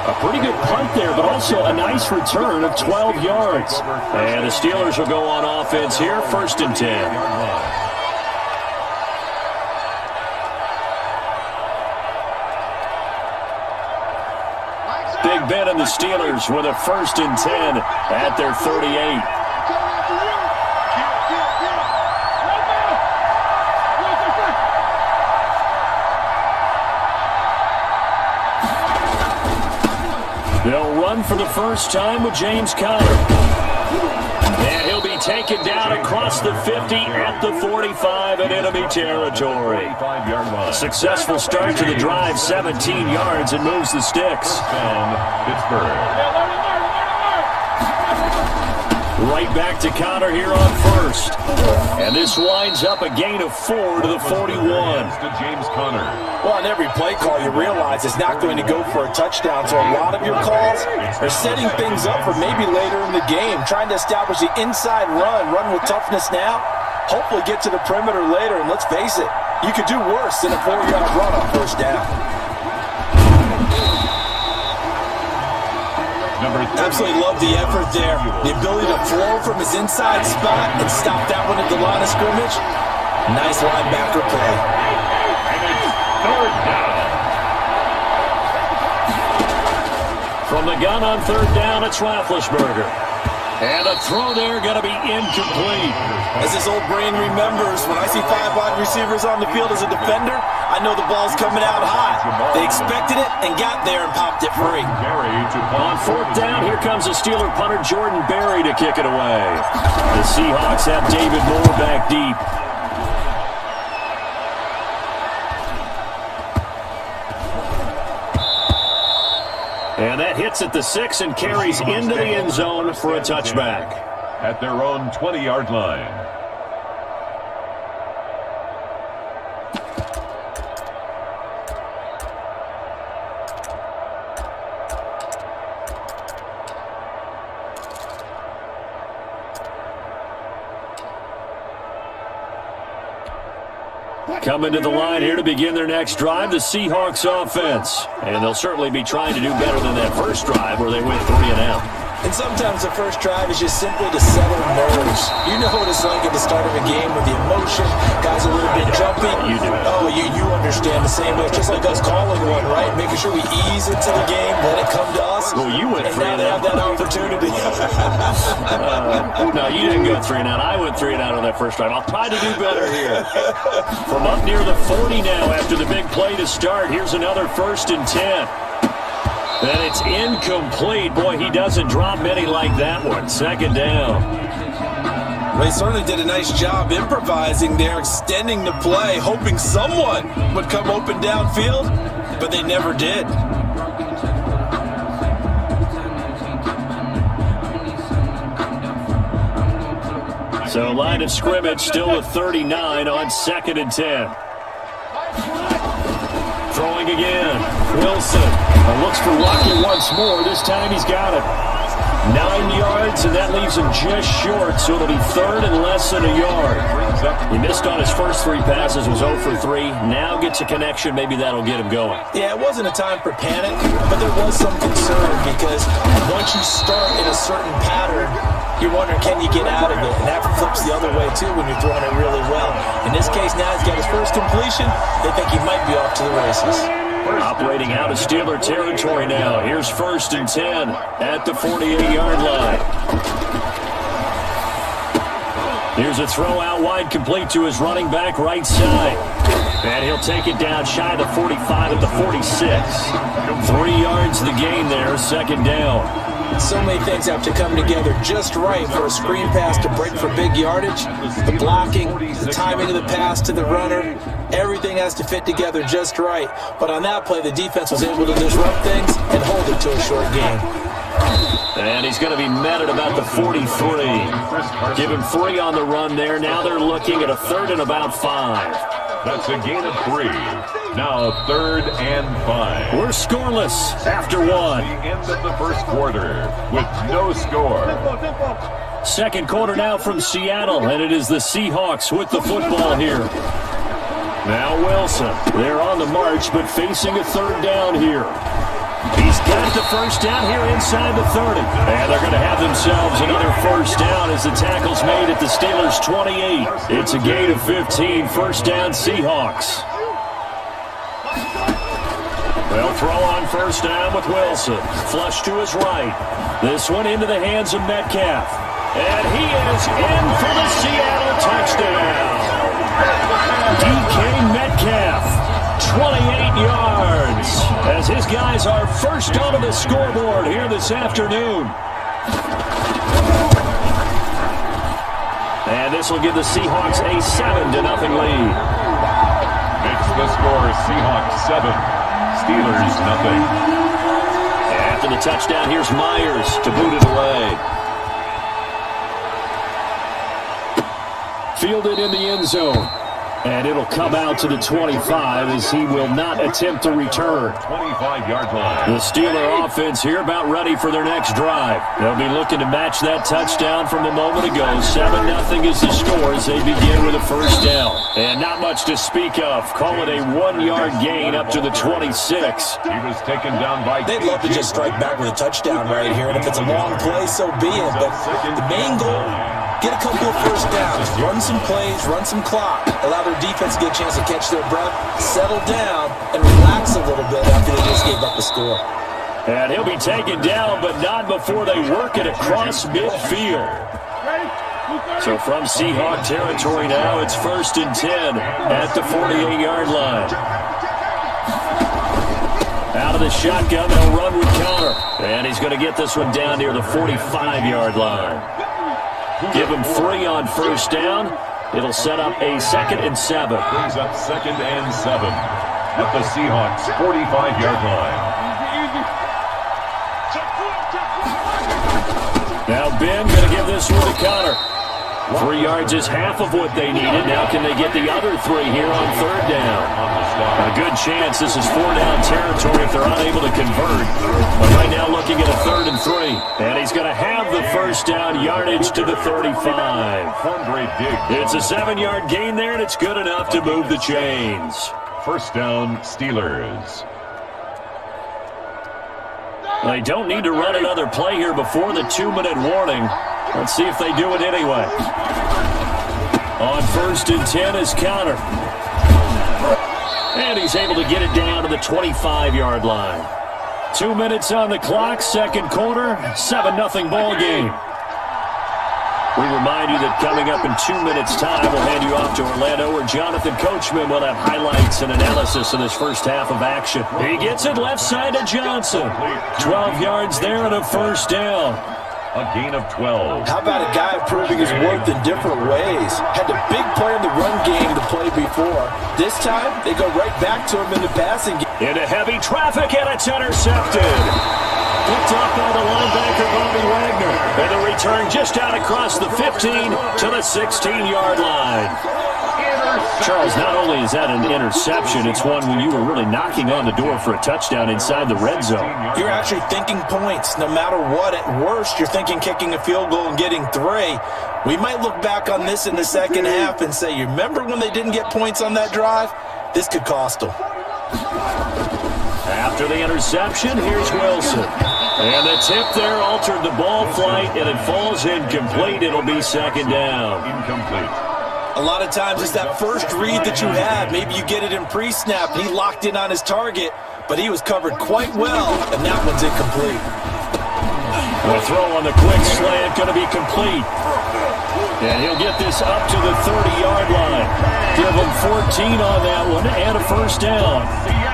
[SPEAKER 1] A pretty good punt there, but also a nice return of 12 yards. And the Steelers will go on offense here, 1st and 10. Big Ben and the Steelers with a 1st and 10 at their 38. They'll run for the first time with James Conner. And he'll be taken down across the 50 at the 45 in enemy territory. Successful start to the drive, 17 yards, and moves the sticks.
[SPEAKER 2] Pittsburgh.
[SPEAKER 1] Right back to Conner here on 1st. And this winds up a gain of 4 to the 41.
[SPEAKER 2] To James Conner.
[SPEAKER 3] Well, on every play call, you realize it's not going to go for a touchdown, so a lot of your calls are setting things up for maybe later in the game, trying to establish the inside run with toughness now, hopefully get to the perimeter later, and let's face it, you could do worse than a 4-yard run on 1st down. Absolutely love the effort there. The ability to flow from his inside spot and stop that one at the line of scrimmage. Nice linebacker play.
[SPEAKER 2] And it's 3rd down.
[SPEAKER 1] From the gun on 3rd down, it's Roethlisberger. And a throw there going to be incomplete.
[SPEAKER 3] As his old brain remembers, when I see 5 wide receivers on the field as a defender, I know the ball's coming out high. They expected it and got there and popped it free.
[SPEAKER 1] On 4th down, here comes the Steeler punter Jordan Berry to kick it away. The Seahawks have David Moore back deep. And that hits at the 6 and carries into the end zone for a touchback.
[SPEAKER 2] At their own 20-yard line.
[SPEAKER 1] Coming to the line here to begin their next drive, the Seahawks offense. And they'll certainly be trying to do better than that first drive where they went 3 and out.
[SPEAKER 3] And sometimes the first drive is just simply to settle nerves. You know what it's like at the start of a game with the emotion, guys a little bit jumpy.
[SPEAKER 1] You do.
[SPEAKER 3] Oh, you understand the same way. It's just like us calling one, right? Making sure we ease into the game, let it come to us.
[SPEAKER 1] Well, you went
[SPEAKER 3] and
[SPEAKER 1] 3
[SPEAKER 3] now
[SPEAKER 1] and
[SPEAKER 3] they
[SPEAKER 1] out.
[SPEAKER 3] have that opportunity.
[SPEAKER 1] No, you didn't go 3 and out. I went 3 and out on that first drive. I'll try to do better here. From up near the 40 now after the big play to start. Here's another 1st and 10. And it's incomplete. Boy, he doesn't drop many like that one. 2nd down.
[SPEAKER 3] They certainly did a nice job improvising there, extending the play, hoping someone would come open downfield, but they never did.
[SPEAKER 1] So line of scrimmage still with 39 on 2nd and 10. Throwing again. Wilson looks for Rocky once more. This time he's got it. 9 yards, and that leaves him just short, so it'll be 3rd and less than a yard. He missed on his first 3 passes, was 0 for 3. Now gets a connection. Maybe that'll get him going.
[SPEAKER 3] Yeah, it wasn't a time for panic, but there was some concern because once you start in a certain pattern, you're wondering, can you get out of it? And that flips the other way, too, when you're throwing it really well. In this case, now he's got his first completion. They think he might be off to the races.
[SPEAKER 1] Operating out of Steeler territory now. Here's 1st and 10 at the 48-yard line. Here's a throw out wide, complete to his running back right side. And he'll take it down shy of the 45 at the 46. 3 yards the gain there, 2nd down.
[SPEAKER 3] So many things have to come together just right for a screen pass to break for big yardage. The blocking, the timing of the pass to the runner, everything has to fit together just right. But on that play, the defense was able to disrupt things and hold it to a short gain.
[SPEAKER 1] And he's going to be met at about the 43. Give him 3 on the run there. Now they're looking at a 3rd and about 5.
[SPEAKER 2] That's a gain of 3. Now 3rd and 5.
[SPEAKER 1] We're scoreless after 1.
[SPEAKER 2] The end of the first quarter with no score.
[SPEAKER 1] 2nd quarter now from Seattle, and it is the Seahawks with the football here. Now Wilson. They're on the march, but facing a 3rd down here. He's got the first down here inside the 30. And they're going to have themselves another first down as the tackle's made at the Steelers' 28. It's a gain of 15, 1st down Seahawks. They'll throw on 1st down with Wilson. Flush to his right. This one into the hands of Metcalf. And he is in for the Seattle touchdown. DK Metcalf, 28 yards, as his guys are first onto the scoreboard here this afternoon. And this will give the Seahawks a 7-0 lead.
[SPEAKER 2] It's the score, Seahawks 7, Steelers 0.
[SPEAKER 1] After the touchdown, here's Myers to boot it away. Fielded in the end zone. And it'll come out to the 25 as he will not attempt to return.
[SPEAKER 2] 25-yard line.
[SPEAKER 1] The Steeler offense here about ready for their next drive. They'll be looking to match that touchdown from a moment ago. 7-0 is the score as they begin with a first down. And not much to speak of. Call it a 1-yard gain up to the 26.
[SPEAKER 2] He was taken down by...
[SPEAKER 3] They'd love to just strike back with a touchdown right here. And if it's a long play, so be it. But the main goal, get a couple of first downs, run some plays, run some clock, allow their defense to get a chance to catch their breath, settle down, and relax a little bit after they just gave up the score.
[SPEAKER 1] And he'll be taken down, but not before they work it across midfield. So from Seahawk territory now, it's 1st and 10 at the 48-yard line. Out of the shotgun, they'll run with counter. And he's going to get this one down near the 45-yard line. Give him 3 on first down. It'll set up a 2nd and 7.
[SPEAKER 2] Brings up 2nd and 7 at the Seahawks 45-yard line.
[SPEAKER 1] Now Ben going to give this one to Connor. 3 yards is half of what they needed. Now can they get the other 3 here on 3rd down? A good chance this is 4-down territory if they're unable to convert. But right now looking at a 3rd and 3. And he's going to have the first down, yardage to the 35. It's a 7-yard gain there, and it's good enough to move the chains.
[SPEAKER 2] First down, Steelers.
[SPEAKER 1] They don't need to run another play here before the 2-minute warning. Let's see if they do it anyway. On 1st and 10 is counter. And he's able to get it down to the 25-yard line. 2 minutes on the clock, second quarter, 7-0 ball game. We remind you that coming up in 2 minutes' time, we'll hand you off to Orlando, where Jonathan Coachman will have highlights and analysis of this first half of action. He gets it left side to Johnson. 12 yards there and a first down.
[SPEAKER 2] A gain of 12.
[SPEAKER 3] How about a guy proving his worth in different ways? Had the big play in the run game to play before. This time, they go right back to him in the passing game.
[SPEAKER 1] Into heavy traffic, and it's intercepted. Picked up by the linebacker, Bobby Wagner. And the return just out across the 15 to the 16-yard line. Charles, not only is that an interception, it's one when you were really knocking on the door for a touchdown inside the red zone.
[SPEAKER 3] You're actually thinking points. No matter what, at worst, you're thinking kicking a field goal and getting 3. We might look back on this in the second half and say, you remember when they didn't get points on that drive? This could cost them.
[SPEAKER 1] After the interception, here's Wilson. And the tip there altered the ball flight, and it falls incomplete. It'll be second down.
[SPEAKER 2] Incomplete.
[SPEAKER 3] A lot of times it's that first read that you have. Maybe you get it in pre-snap, and he locked in on his target, but he was covered quite well, and that one's incomplete.
[SPEAKER 1] The throw on the quick slant going to be complete. And he'll get this up to the 30-yard line. Give him 14 on that one and a first down.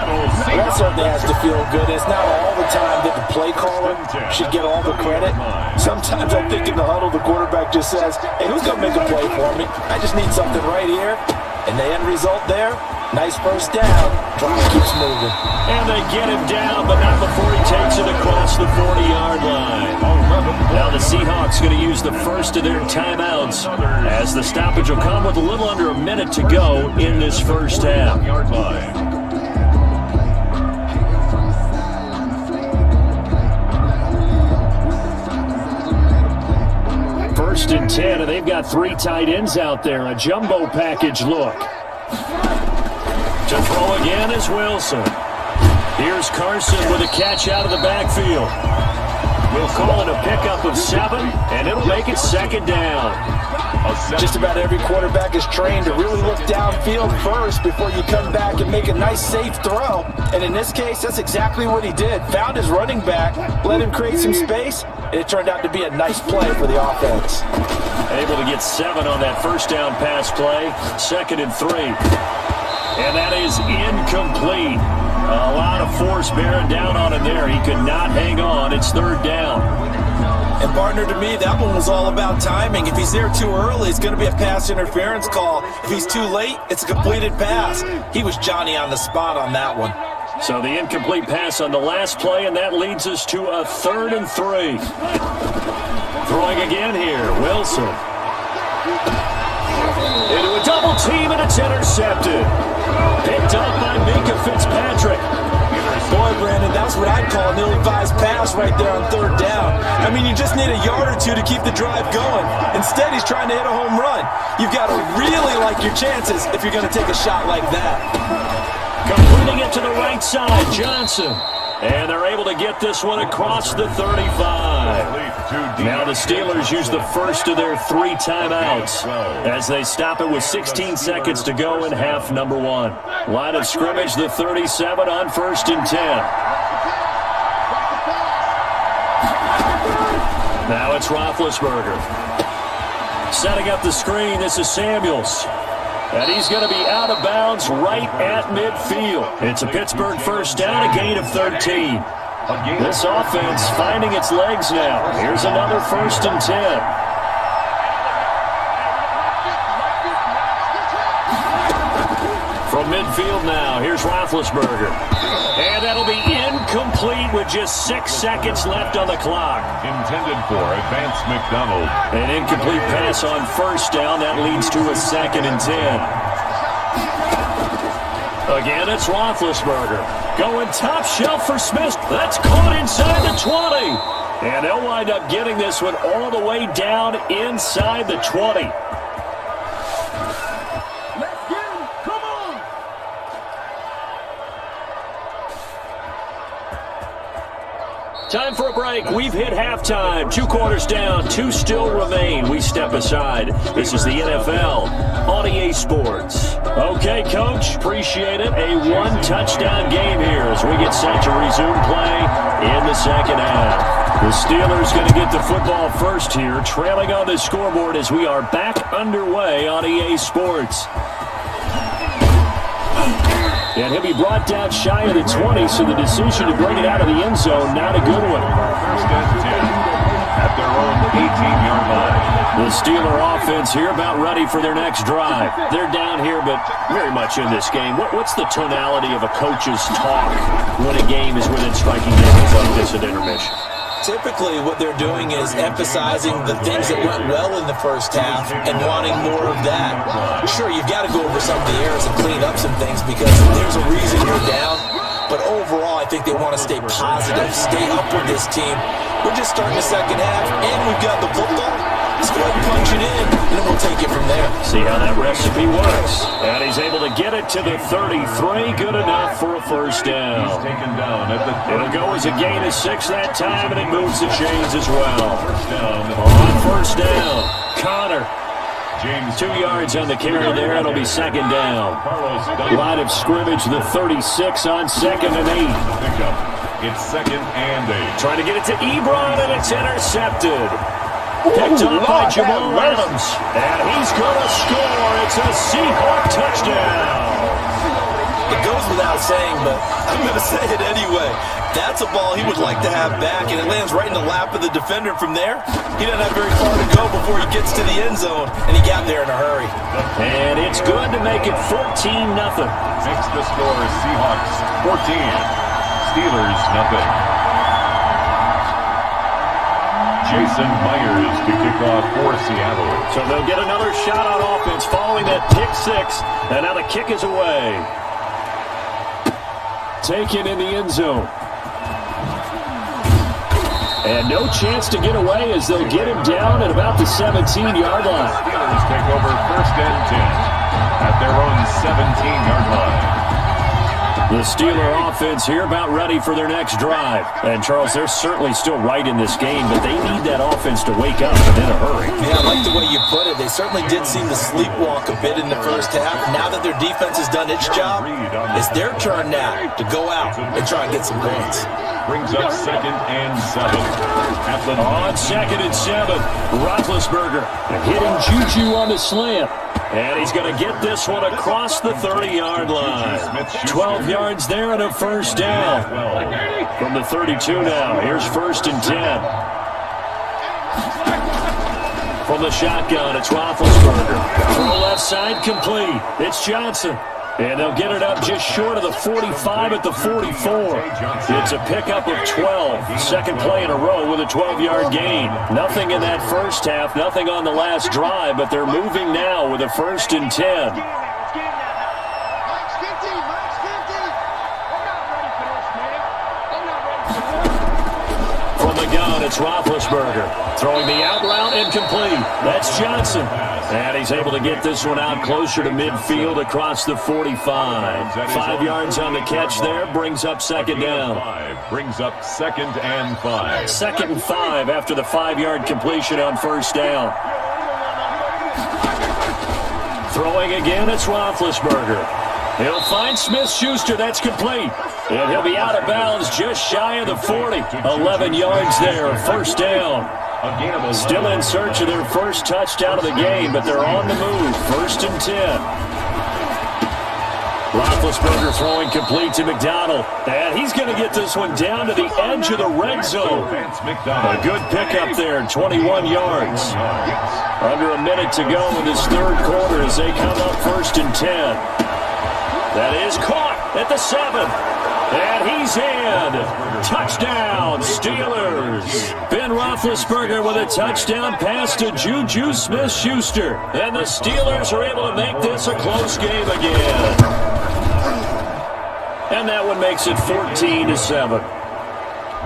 [SPEAKER 3] Well, that certainly has to feel good. It's not all the time that the play caller should get all the credit. Sometimes I think in the huddle, the quarterback just says, hey, who's going to make a play for me? I just need something right here. And the end result there, nice first down. Drive keeps moving.
[SPEAKER 1] And they get him down, but not before he takes it across the 40-yard line. Now the Seahawks going to use the first of their timeouts, as the stoppage will come with a little under a minute to go in this first half. First and 10, and they've got 3 tight ends out there. A jumbo package look. To throw again is Wilson. Here's Carson with a catch out of the backfield. We'll call it a pickup of 7, and it'll make it second down.
[SPEAKER 3] Just about every quarterback is trained to really look downfield first before you come back and make a nice, safe throw. And in this case, that's exactly what he did. Found his running back, let him create some space, and it turned out to be a nice play for the offense.
[SPEAKER 1] Able to get 7 on that first down pass play. 2nd and 3. And that is incomplete. A lot of force bearing down on him there. He could not hang on. It's 3rd down.
[SPEAKER 3] And partner, to me, that one was all about timing. If he's there too early, it's going to be a pass interference call. If he's too late, it's a completed pass. He was Johnny on the spot on that one.
[SPEAKER 1] So the incomplete pass on the last play, and that leads us to a 3rd and 3. Throwing again here, Wilson. Into a double team, and it's intercepted. Picked up by Minka Fitzpatrick.
[SPEAKER 3] Boy, Brandon, that's what I'd call an ill-advised pass right there on 3rd down. I mean, you just need a yard or 2 to keep the drive going. Instead, he's trying to hit a home run. You've got to really like your chances if you're going to take a shot like that.
[SPEAKER 1] Completing it to the right side, Johnson. And they're able to get this one across the 35. Now the Steelers use the first of their 3 timeouts as they stop it with 16 seconds to go in half number 1. Line of scrimmage, the 37 on 1st and 10. Now it's Roethlisberger. Setting up the screen, this is Samuels. And he's going to be out of bounds right at midfield. It's a Pittsburgh first down, a gain of 13. This offense finding its legs now. Here's another 1st and 10. From midfield now, here's Roethlisberger. And that'll be incomplete with just 6 seconds left on the clock.
[SPEAKER 2] Intended for Advance McDonald.
[SPEAKER 1] An incomplete pass on first down. That leads to a 2nd and 10. Again, it's Roethlisberger. Going top shelf for Smith. That's caught inside the 20. And they'll wind up getting this one all the way down inside the 20. Time for a break. We've hit halftime. 2 quarters down. 2 still remain. We step aside. This is the NFL on EA Sports. Okay, Coach. Appreciate it. A 1-touchdown game here as we get set to resume play in the second half. The Steelers going to get the football first here, trailing on the scoreboard as we are back underway on EA Sports. And he'll be brought down shy of the 20, so the decision to bring it out of the end zone, not a good one.
[SPEAKER 2] First and 10 at their own 18-yard line.
[SPEAKER 1] The Steeler offense here about ready for their next drive. They're down here, but very much in this game. What's the tonality of a coach's talk when a game is within striking distance like this at intermission?
[SPEAKER 3] Typically, what they're doing is emphasizing the things that went well in the first half and wanting more of that. Sure, you've got to go over some of the errors and clean up some things because there's a reason you're down. But overall, I think they want to stay positive, stay up with this team. We're just starting the second half, and we've got the football. Let's go ahead and punch it in, and then we'll take it from there.
[SPEAKER 1] See how that recipe works. And he's able to get it to the 33. Good enough for a first down.
[SPEAKER 2] He's taken down at the 30.
[SPEAKER 1] It'll go as a gain of 6 that time, and it moves the chains as well.
[SPEAKER 2] First down.
[SPEAKER 1] On first down, Connor.
[SPEAKER 2] James
[SPEAKER 1] 2 yards on the carry there. It'll be second down.
[SPEAKER 2] Carlos Dunn.
[SPEAKER 1] Line of scrimmage, the 36 on 2nd and 8.
[SPEAKER 2] Pickup. It's 2nd and 8.
[SPEAKER 1] Trying to get it to Ebron, and it's intercepted. Picked up by Jamal Adams. And he's going to score. It's a Seahawk touchdown.
[SPEAKER 3] It goes without saying, but I'm going to say it anyway. That's a ball he would like to have back, and it lands right in the lap of the defender from there. He doesn't have very far to go before he gets to the end zone, and he got there in a hurry.
[SPEAKER 1] And it's good to make it 14-0.
[SPEAKER 2] Makes the score Seahawks 14. Steelers nothing. Jason Myers to kick off for Seattle.
[SPEAKER 1] So they'll get another shot on offense following that pick 6. And now the kick is away. Taken in the end zone. And no chance to get away as they'll get him down at about the 17-yard line.
[SPEAKER 2] Steelers take over first and 10 at their own 17-yard line.
[SPEAKER 1] The Steeler offense here about ready for their next drive. And, Charles, they're certainly still right in this game, but they need that offense to wake up and in a hurry.
[SPEAKER 3] Yeah, I like the way you put it. They certainly did seem to sleepwalk a bit in the first half. Now that their defense has done its job, it's their turn now to go out and try and get some points.
[SPEAKER 2] Brings up 2nd and 7.
[SPEAKER 1] On 2nd and 7, Roethlisberger hitting Juju on the slant. And he's going to get this one across the 30-yard line. 12 yards there and a first down. From the 32 now, here's 1st and 10. From the shotgun, it's Roethlisberger. From the left side, complete. It's Johnson. And they'll get it up just short of the 45 at the 44. It's a pickup of 12. Second play in a row with a 12-yard gain. Nothing in that first half, nothing on the last drive, but they're moving now with a 1st and 10. From the gun, it's Roethlisberger. Throwing the out route incomplete. That's Johnson. And he's able to get this one out closer to midfield across the 45. 5 yards on the catch there, brings up second down.
[SPEAKER 2] Brings up 2nd and 5.
[SPEAKER 1] 2nd and 5 after the 5-yard completion on first down. Throwing again, it's Roethlisberger. He'll find Smith-Schuster, that's complete. And he'll be out of bounds just shy of the 40. 11 yards there, first down. Still in search of their first touchdown of the game, but they're on the move. 1st and 10. Roethlisberger throwing complete to McDonald. And he's going to get this one down to the edge of the red zone. A good pickup there, 21 yards. Under a minute to go in this third quarter as they come up 1st and 10. That is caught at the 7. And he's in. Touchdown, Steelers. Ben Roethlisberger with a touchdown pass to Juju Smith-Schuster. And the Steelers are able to make this a close game again. And that one makes it 14-7.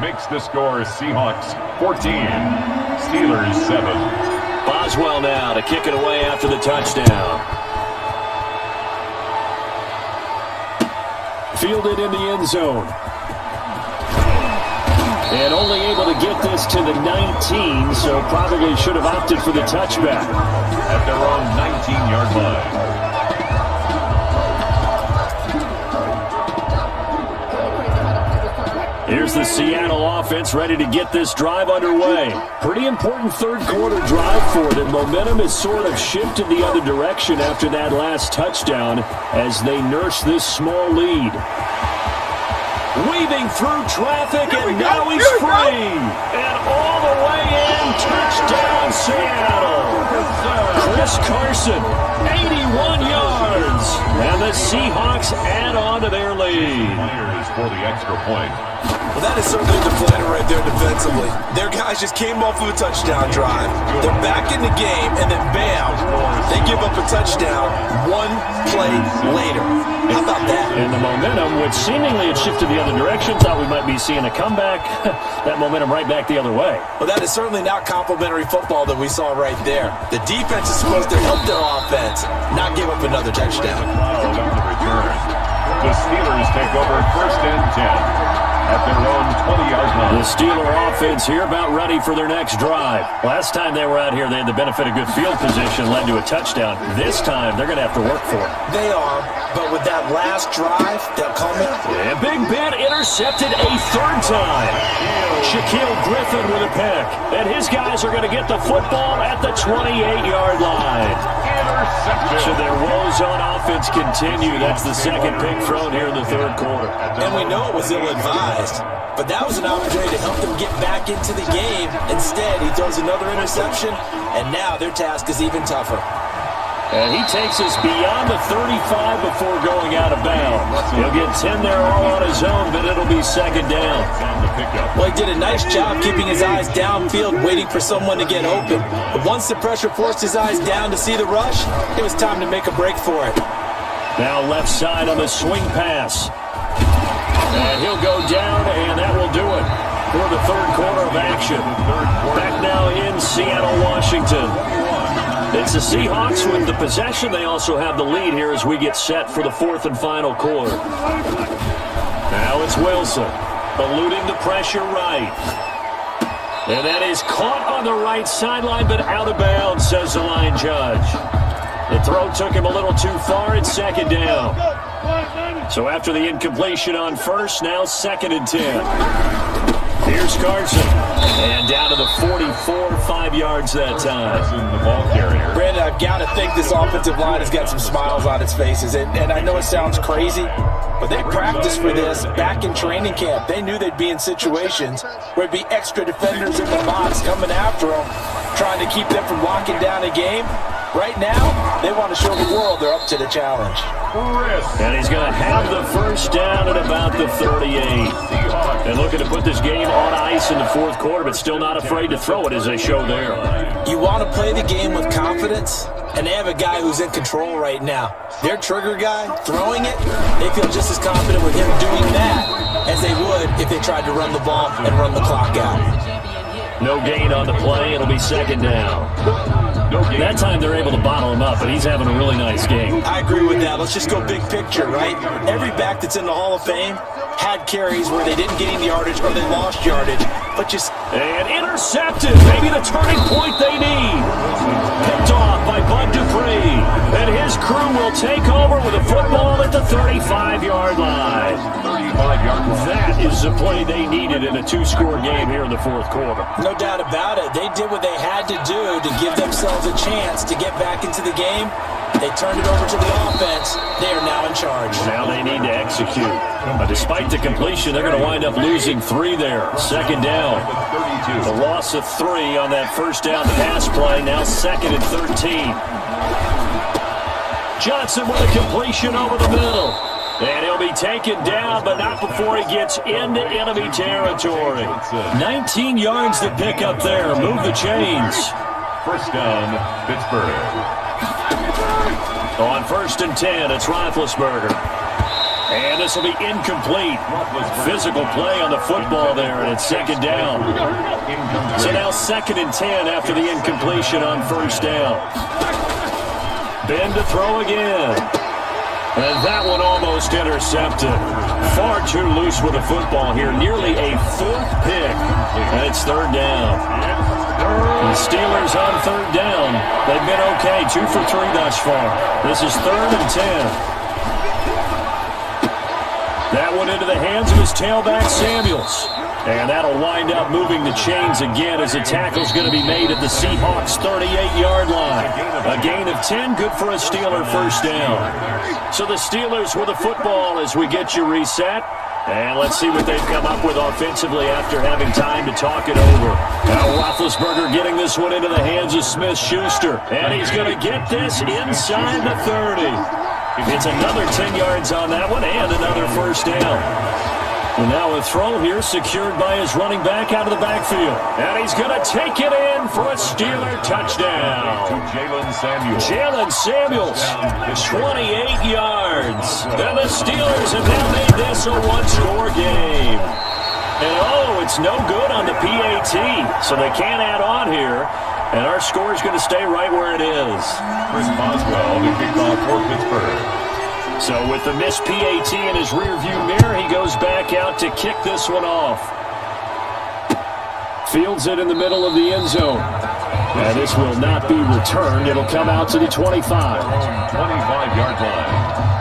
[SPEAKER 2] Makes the score Seahawks 14. Steelers 7.
[SPEAKER 1] Boswell now to kick it away after the touchdown. Fielded in the end zone. And only able to get this to the 19, so probably should have opted for the touchback.
[SPEAKER 2] At their own 19-yard line.
[SPEAKER 1] Here's the Seattle offense ready to get this drive underway. Pretty important third quarter drive for them. Momentum has sort of shifted the other direction after that last touchdown as they nurse this small lead. Weaving through traffic, and now he's free. And all the way in, touchdown Seattle. Chris Carson, 81 yards. And the Seahawks add on to their lead.
[SPEAKER 2] Players for the extra point.
[SPEAKER 3] Well, that is certainly the planner right there defensively. Their guys just came off of a touchdown drive. They're back in the game, and then bam, they give up a touchdown one play later. How about that?
[SPEAKER 1] And the momentum, which seemingly had shifted the other direction, thought we might be seeing a comeback. That momentum right back the other way.
[SPEAKER 3] Well, that is certainly not complimentary football that we saw right there. The defense is supposed to help their offense, not give up another touchdown.
[SPEAKER 2] On the return. The Steelers take over 1st and 10. At their own 20-yard line.
[SPEAKER 1] The Steeler offense here about ready for their next drive. Last time they were out here, they had the benefit of good field position, led to a touchdown. This time, they're going to have to work for it.
[SPEAKER 3] They are, but with that last drive, they'll come in.
[SPEAKER 1] And Big Ben intercepted a third time. Shaquille Griffin with a pick. And his guys are going to get the football at the 28-yard line. So their woes on offense continue. That's the second pick thrown here in the third quarter.
[SPEAKER 3] And we know it was ill-advised, but that was an opportunity to help them get back into the game. Instead, he throws another interception, and now their task is even tougher.
[SPEAKER 1] And he takes us beyond the 35 before going out of bounds. He'll get 10 there all on his own, but it'll be second down.
[SPEAKER 3] Well, he did a nice job keeping his eyes downfield, waiting for someone to get open. But once the pressure forced his eyes down to see the rush, it was time to make a break for it.
[SPEAKER 1] Now left side on the swing pass. And he'll go down, and that will do it for the third quarter of action. Back now in Seattle, Washington. It's the Seahawks with the possession. They also have the lead here as we get set for the fourth and final quarter. Now it's Wilson, eluding the pressure right. And that is caught on the right sideline, but out of bounds, says the line judge. The throw took him a little too far. It's second down. So after the incompletion on first, now 2nd and 10. Here's Carson. And down to the 44, 5 yards that time.
[SPEAKER 2] The ball carrier.
[SPEAKER 3] Brandon, I've got to think this offensive line has got some smiles on its faces. And I know it sounds crazy, but they practiced for this back in training camp. They knew they'd be in situations where there'd be extra defenders in the box coming after them, trying to keep them from locking down a game. Right now, they want to show the world they're up to the challenge.
[SPEAKER 1] And he's going to have the first down at about the 38. And looking to put this game on ice in the fourth quarter, but still not afraid to throw it as they show there.
[SPEAKER 3] You want to play the game with confidence, and they have a guy who's in control right now. Their trigger guy, throwing it, they feel just as confident with him doing that as they would if they tried to run the ball and run the clock out.
[SPEAKER 1] No gain on the play. It'll be second down. That time they're able to bottle him up, but he's having a really nice game.
[SPEAKER 3] I agree with that. Let's just go big picture, right? Every back that's in the Hall of Fame had carries where they didn't get any yardage or they lost yardage, but just...
[SPEAKER 1] And intercepted. Maybe the turning point they need. Picked off by Bud Dupree. And his crew will take over with a football at the 35-yard line.
[SPEAKER 2] 35-yard line.
[SPEAKER 1] That is the play they needed in a two-score game here in the fourth quarter.
[SPEAKER 3] No doubt about it. They did what they had to do to give themselves a chance to get back into the game. They turned it over to the offense. They are now in charge.
[SPEAKER 1] Now they need to execute. Despite the completion, they're going to wind up losing 3 there. Second down. The loss of 3 on that first down pass play. Now 2nd and 13. Johnson with a completion over the middle. And he'll be taken down, but not before he gets into enemy territory. 19 yards to pick up there. Move the chains.
[SPEAKER 2] First down, Pittsburgh.
[SPEAKER 1] On 1st and 10, it's Roethlisberger. And this will be incomplete. Physical play on the football there, and it's second down. So now 2nd and 10 after the incompletion on first down. Ben to throw again. And that one almost intercepted. Far too loose with the football here. Nearly a 4th pick it's third down. The Steelers on third down. They've been okay, 2 for 3 thus far. This is 3rd and 10. That one into the hands of his tailback, Samuels. And that'll wind up moving the chains again as a tackle's going to be made at the Seahawks' 38-yard line. A gain of 10, good for a Steeler first down. So the Steelers with the football as we get you reset. And let's see what they've come up with offensively after having time to talk it over. Now Roethlisberger getting this one into the hands of Smith-Schuster. And he's going to get this inside the 30. It's another 10 yards on that one and another first down. And now a throw here secured by his running back out of the backfield. And he's going to take it in for a Steeler touchdown. Jalen Samuels, 28 yards. And the Steelers have now made this a one-score game. And it's no good on the PAT, so they can't add on here. And our score is going to stay right where it is.
[SPEAKER 2] Chris Boswell to kick off for Pittsburgh.
[SPEAKER 1] So with the missed PAT in his rearview mirror, he goes back out to kick this one off. Fields it in the middle of the end zone. And this will not be returned. It'll come out to the 25.
[SPEAKER 2] 25-yard line.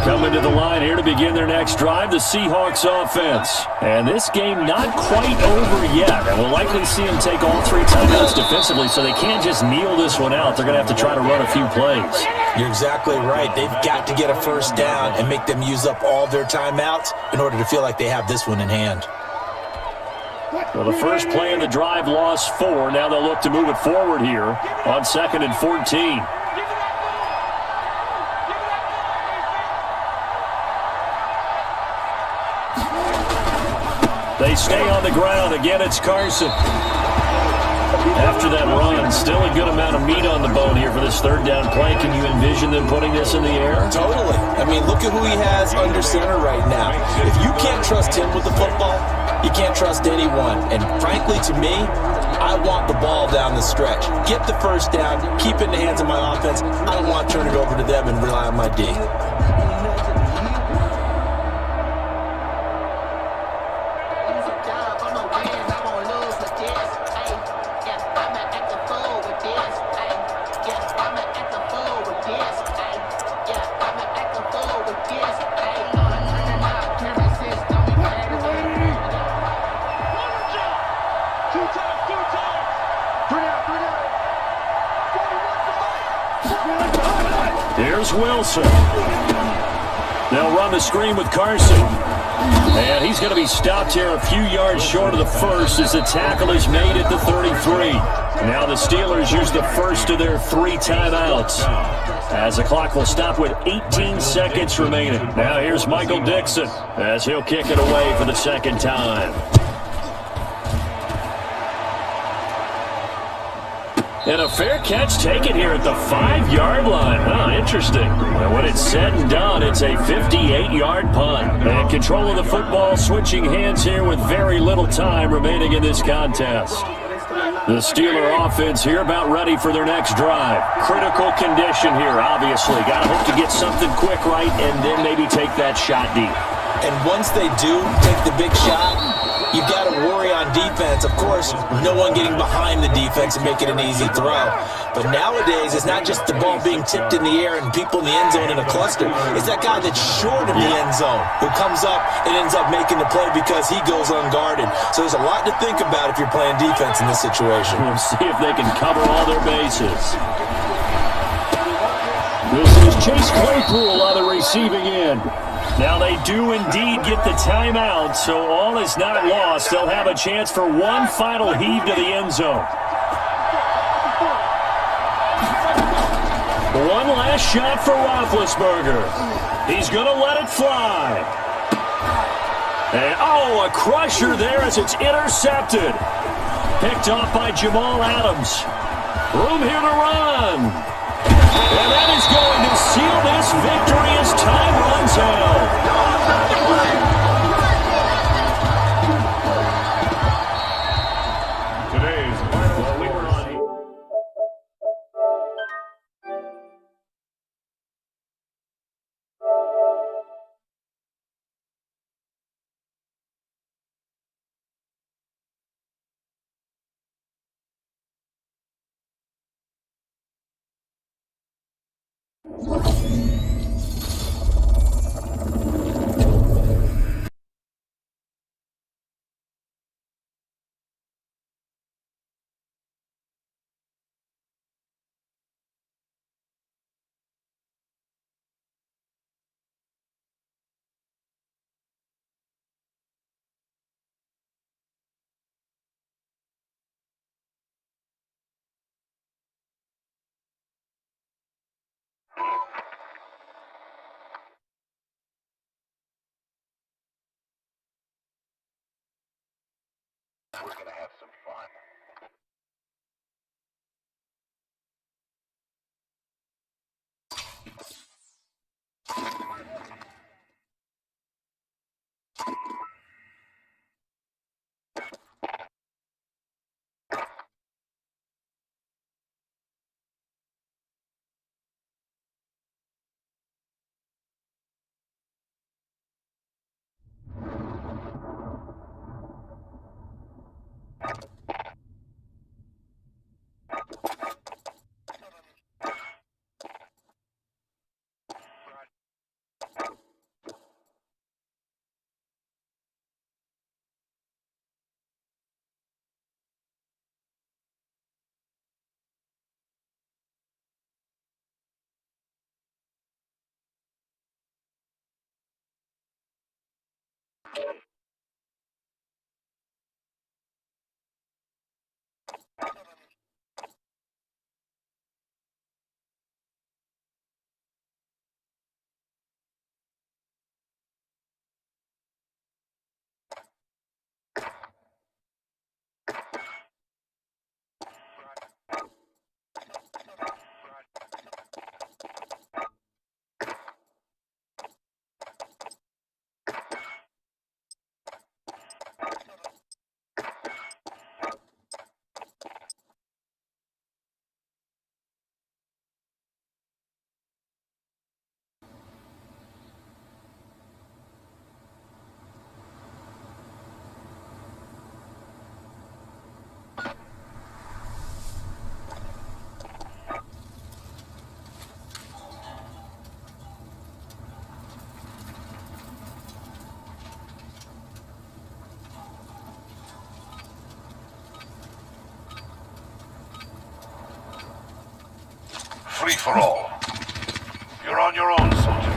[SPEAKER 1] Coming to the line here to begin their next drive, the Seahawks offense. And this game not quite over yet. And we'll likely see them take all 3 timeouts defensively, so they can't just kneel this one out. They're going to have to try to run a few plays.
[SPEAKER 3] You're exactly right. They've got to get a first down and make them use up all their timeouts in order to feel like they have this one in hand.
[SPEAKER 1] Well, the first play in the drive lost 4. Now they'll look to move it forward here on 2nd and 14. They stay on the ground. Again, it's Carson. After that run, still a good amount of meat on the bone here for this third down play. Can you envision them putting this in the air?
[SPEAKER 3] Totally. I mean, look at who he has under center right now. If you can't trust him with the football, you can't trust anyone. And frankly, to me, I want the ball down the stretch. Get the first down, keep it in the hands of my offense. I don't want to turn it over to them and rely on my D.
[SPEAKER 1] Here's Wilson. They'll run the screen with Carson. And he's going to be stopped here a few yards short of the first as the tackle is made at the 33. Now the Steelers use the first of their 3 timeouts as the clock will stop with 18 seconds remaining. Now here's Michael Dixon as he'll kick it away for the second time. And a fair catch taken here at the 5-yard line. Huh, interesting. And when it's said and done, it's a 58-yard punt. And control of the football switching hands here with very little time remaining in this contest. The Steeler offense here about ready for their next drive. Critical condition here, obviously. Got to hope to get something quick right and then maybe take that shot deep.
[SPEAKER 3] And once they do take the big shot, you've got to worry on defense. Of course, no one getting behind the defense and make it an easy throw. But nowadays, it's not just the ball being tipped in the air and people in the end zone in a cluster. It's that guy that's short of the end zone who comes up and ends up making the play because he goes unguarded. So there's a lot to think about if you're playing defense in this situation.
[SPEAKER 1] We'll see if they can cover all their bases. This is Chase Claypool on the receiving end. Now they do indeed get the timeout, so all is not lost. They'll have a chance for one final heave to the end zone. One last shot for Roethlisberger. He's going to let it fly. And, a crusher there as it's intercepted. Picked off by Jamal Adams. Room here to run. And that is going to seal this victory as time runs out.
[SPEAKER 5] We're going to have some fun.
[SPEAKER 6] Free for all. You're on your own, soldier.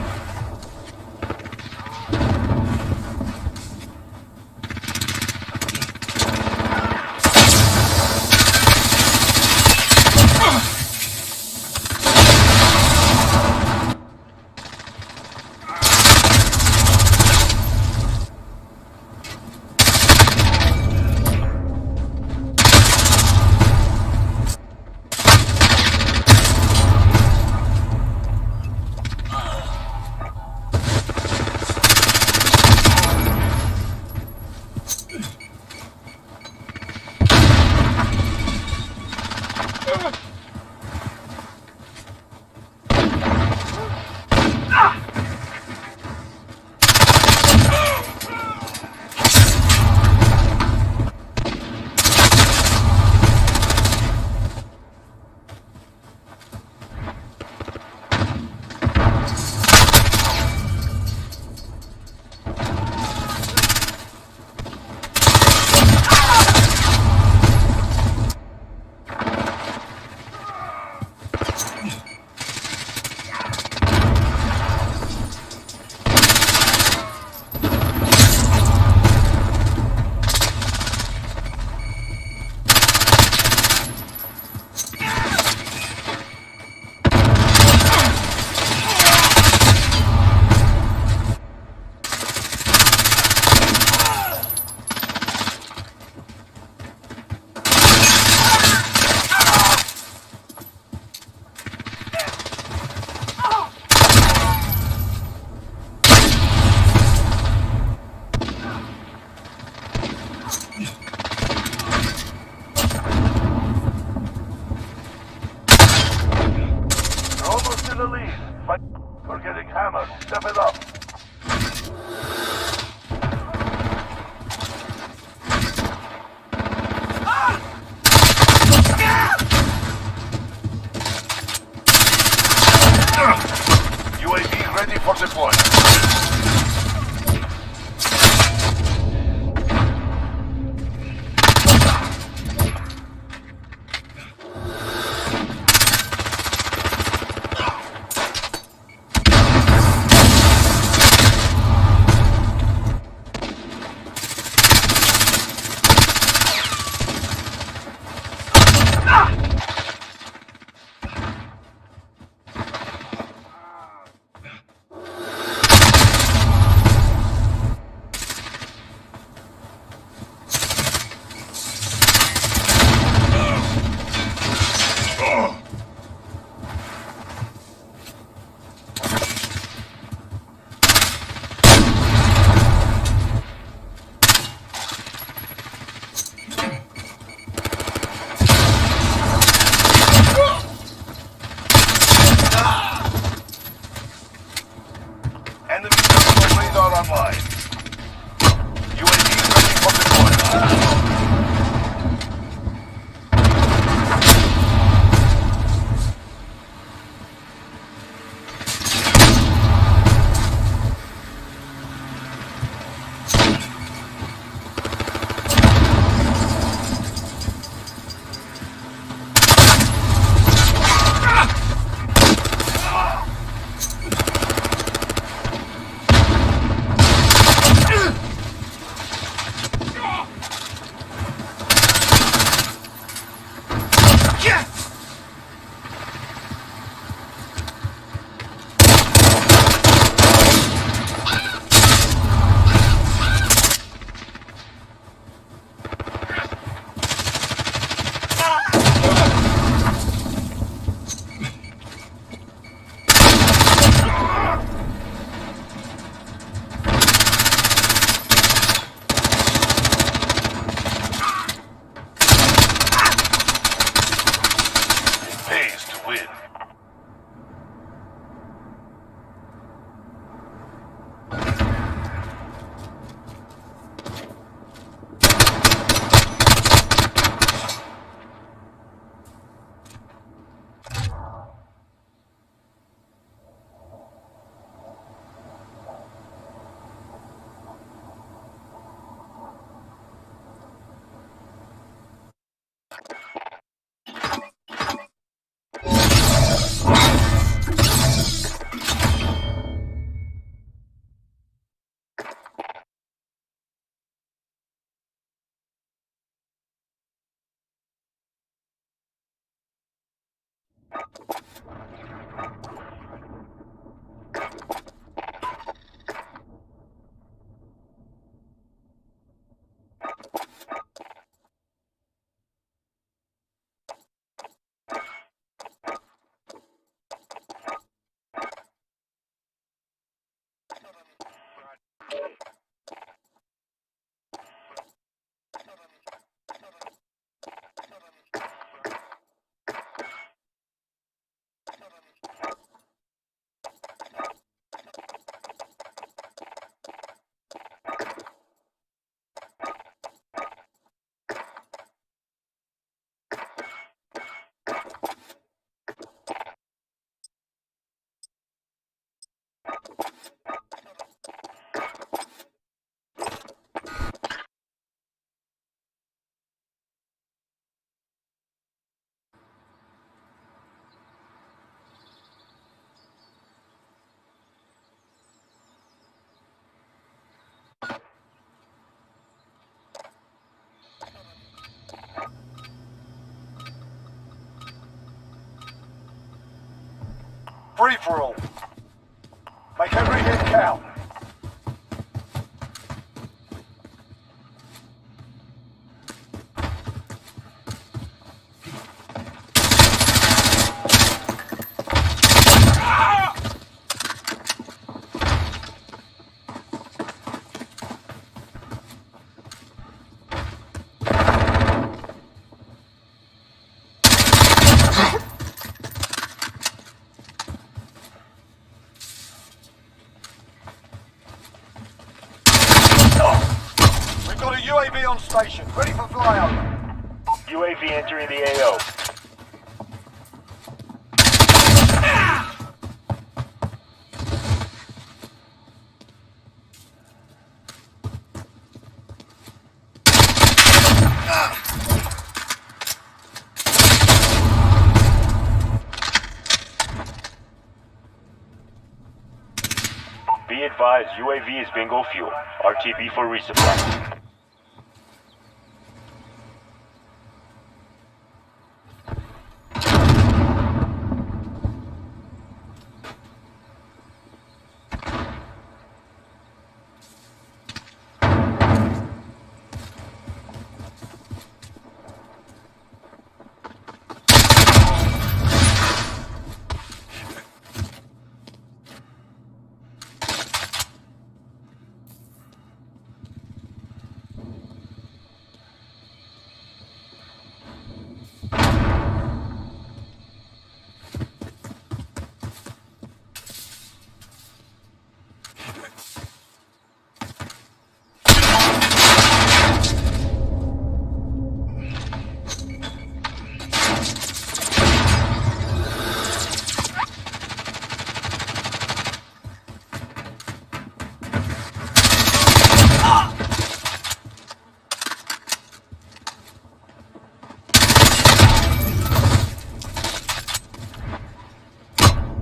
[SPEAKER 6] Free for all. Make every hit count. We've got a UAV on station, ready for flyover.
[SPEAKER 7] UAV entering the AO. Be advised, UAV is bingo fuel. RTB for resupply.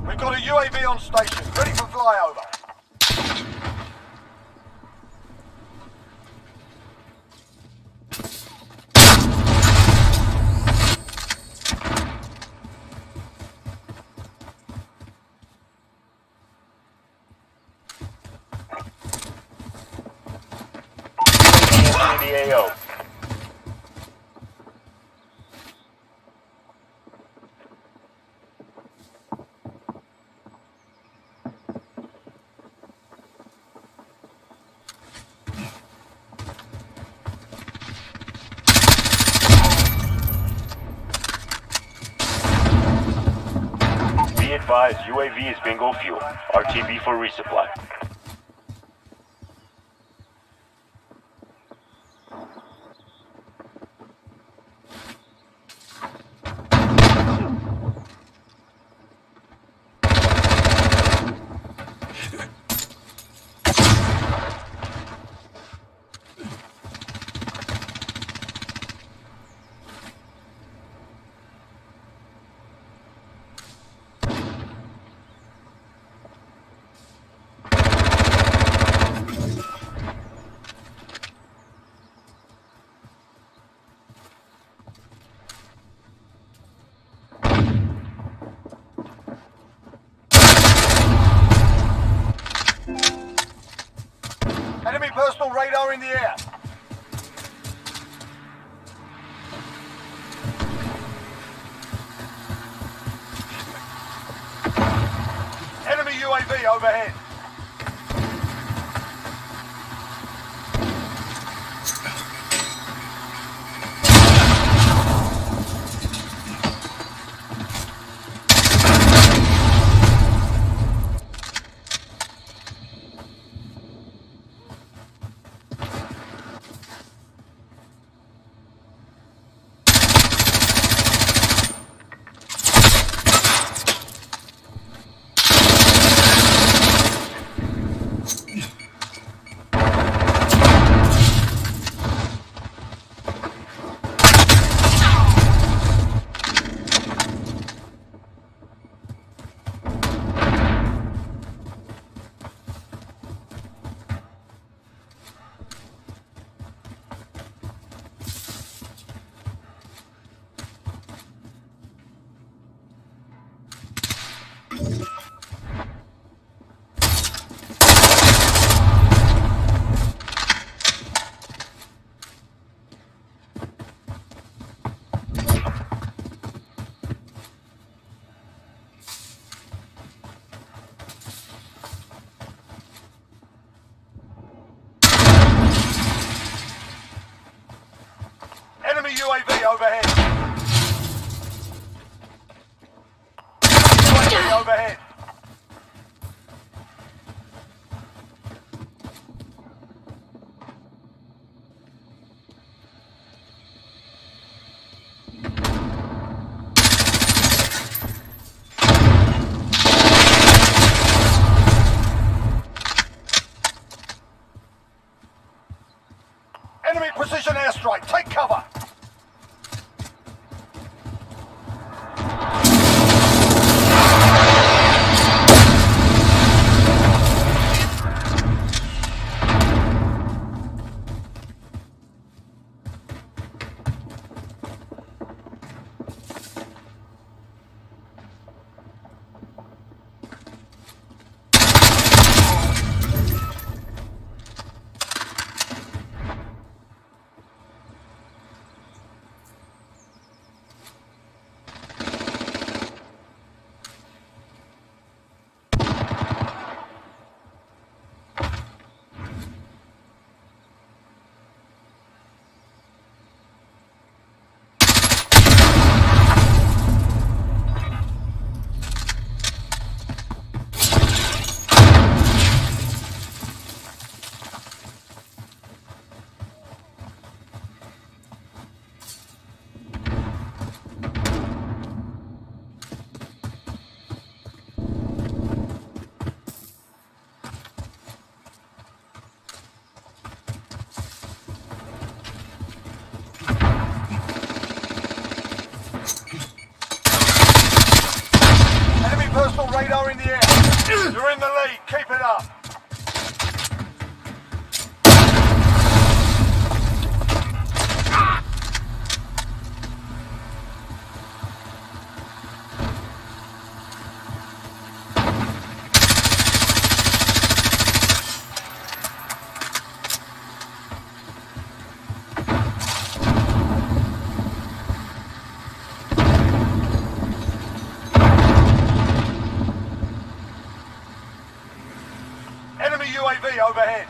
[SPEAKER 6] We've got a UAV on station, ready for flyover.
[SPEAKER 7] UAV entering the AO. Be advised, UAV is bingo fuel. RTB for resupply.
[SPEAKER 6] Enemy personal radar in the air. Enemy UAV overhead. Enemy UAV overhead. UAV overhead. Enemy precision airstrike. Take cover. Personal radar in the air. You're in the lead. Keep it up. Enemy UAV overhead.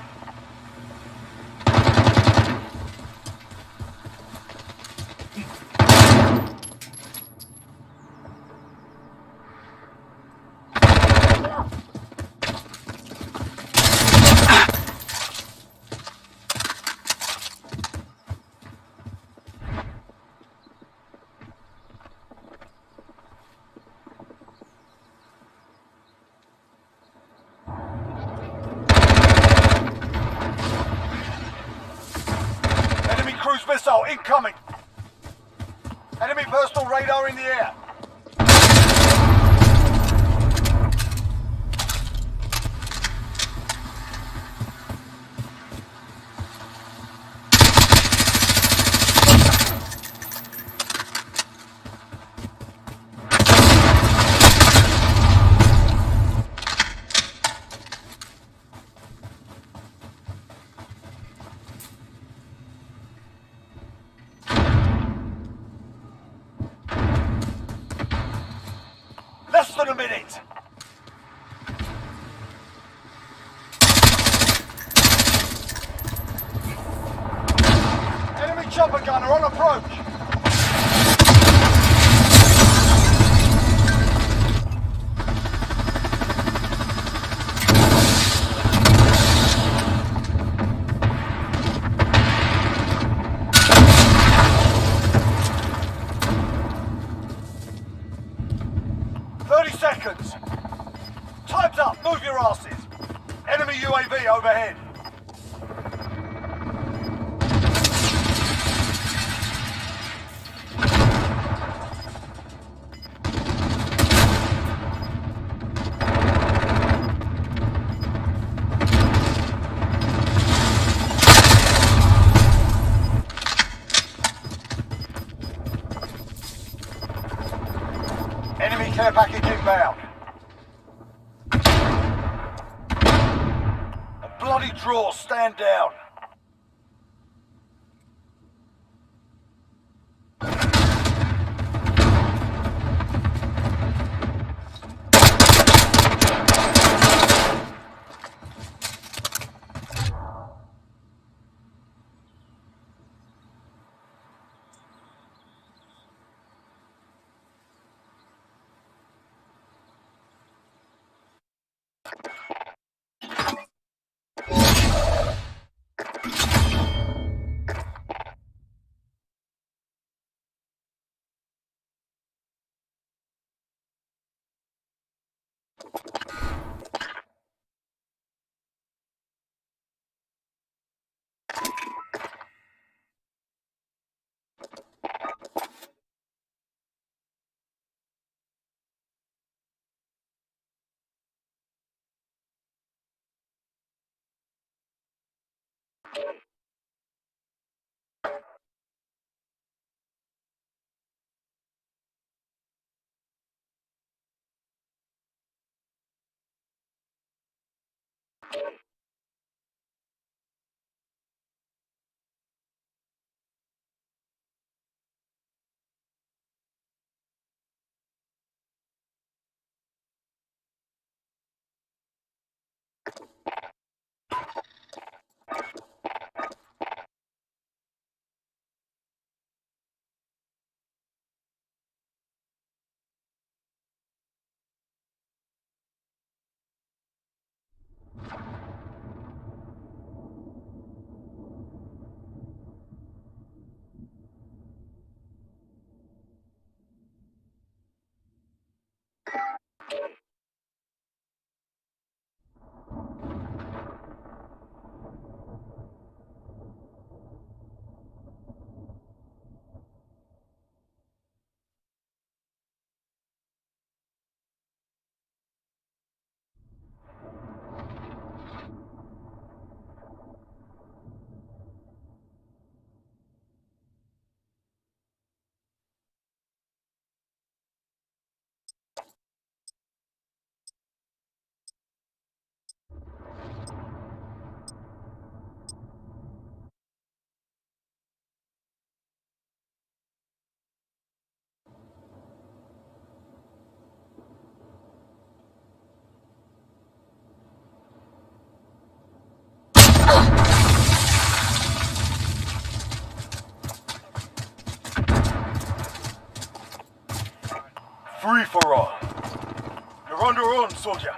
[SPEAKER 6] Cruise missile incoming. Enemy personal radar in the air. than a minute. Enemy chopper gunner on approach. Seconds. Time's up. Move your asses. Enemy UAV overhead. Enemy care package inbound. A bloody draw, stand down. Free for all. You're on your own, soldier.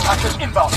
[SPEAKER 6] Attackers inbound.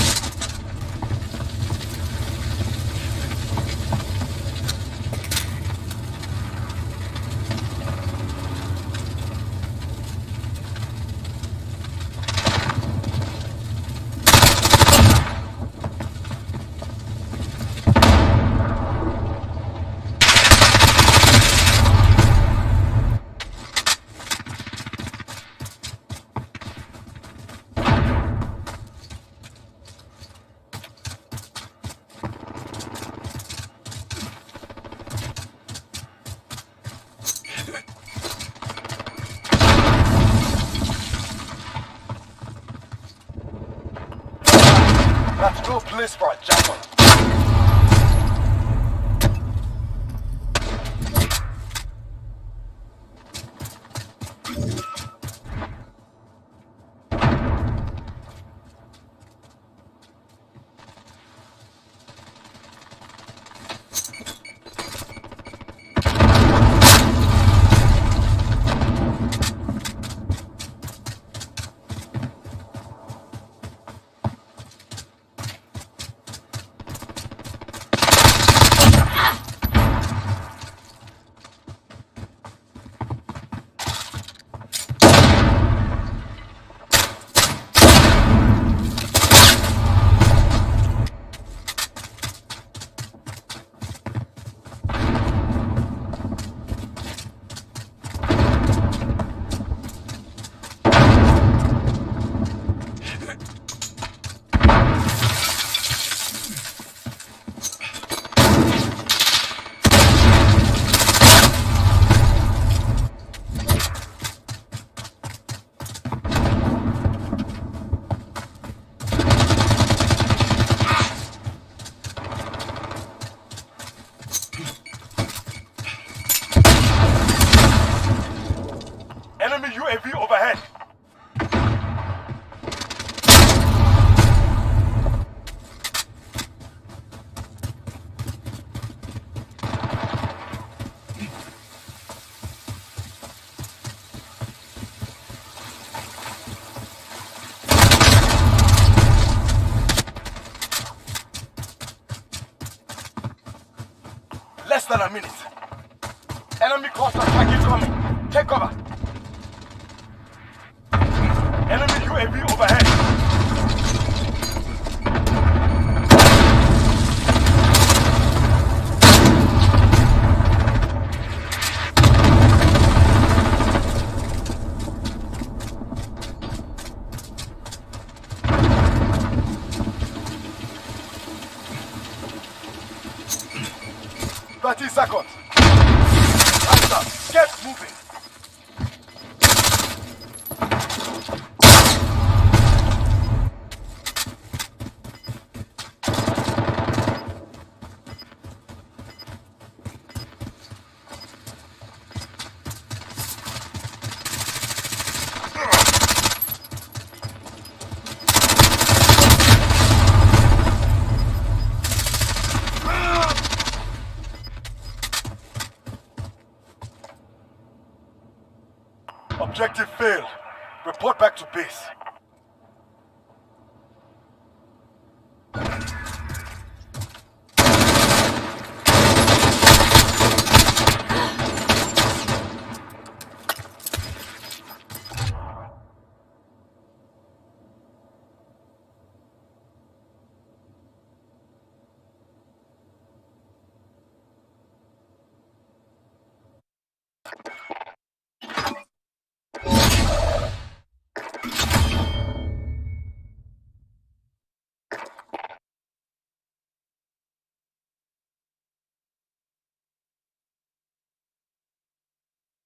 [SPEAKER 6] That's good police for a jumper. UAV overhead. Less than a minute. Enemy cluster strike incoming. Take cover. Enemy UAV overhead. Seconds. Hands up. Get moving. Objective failed. Report back to base.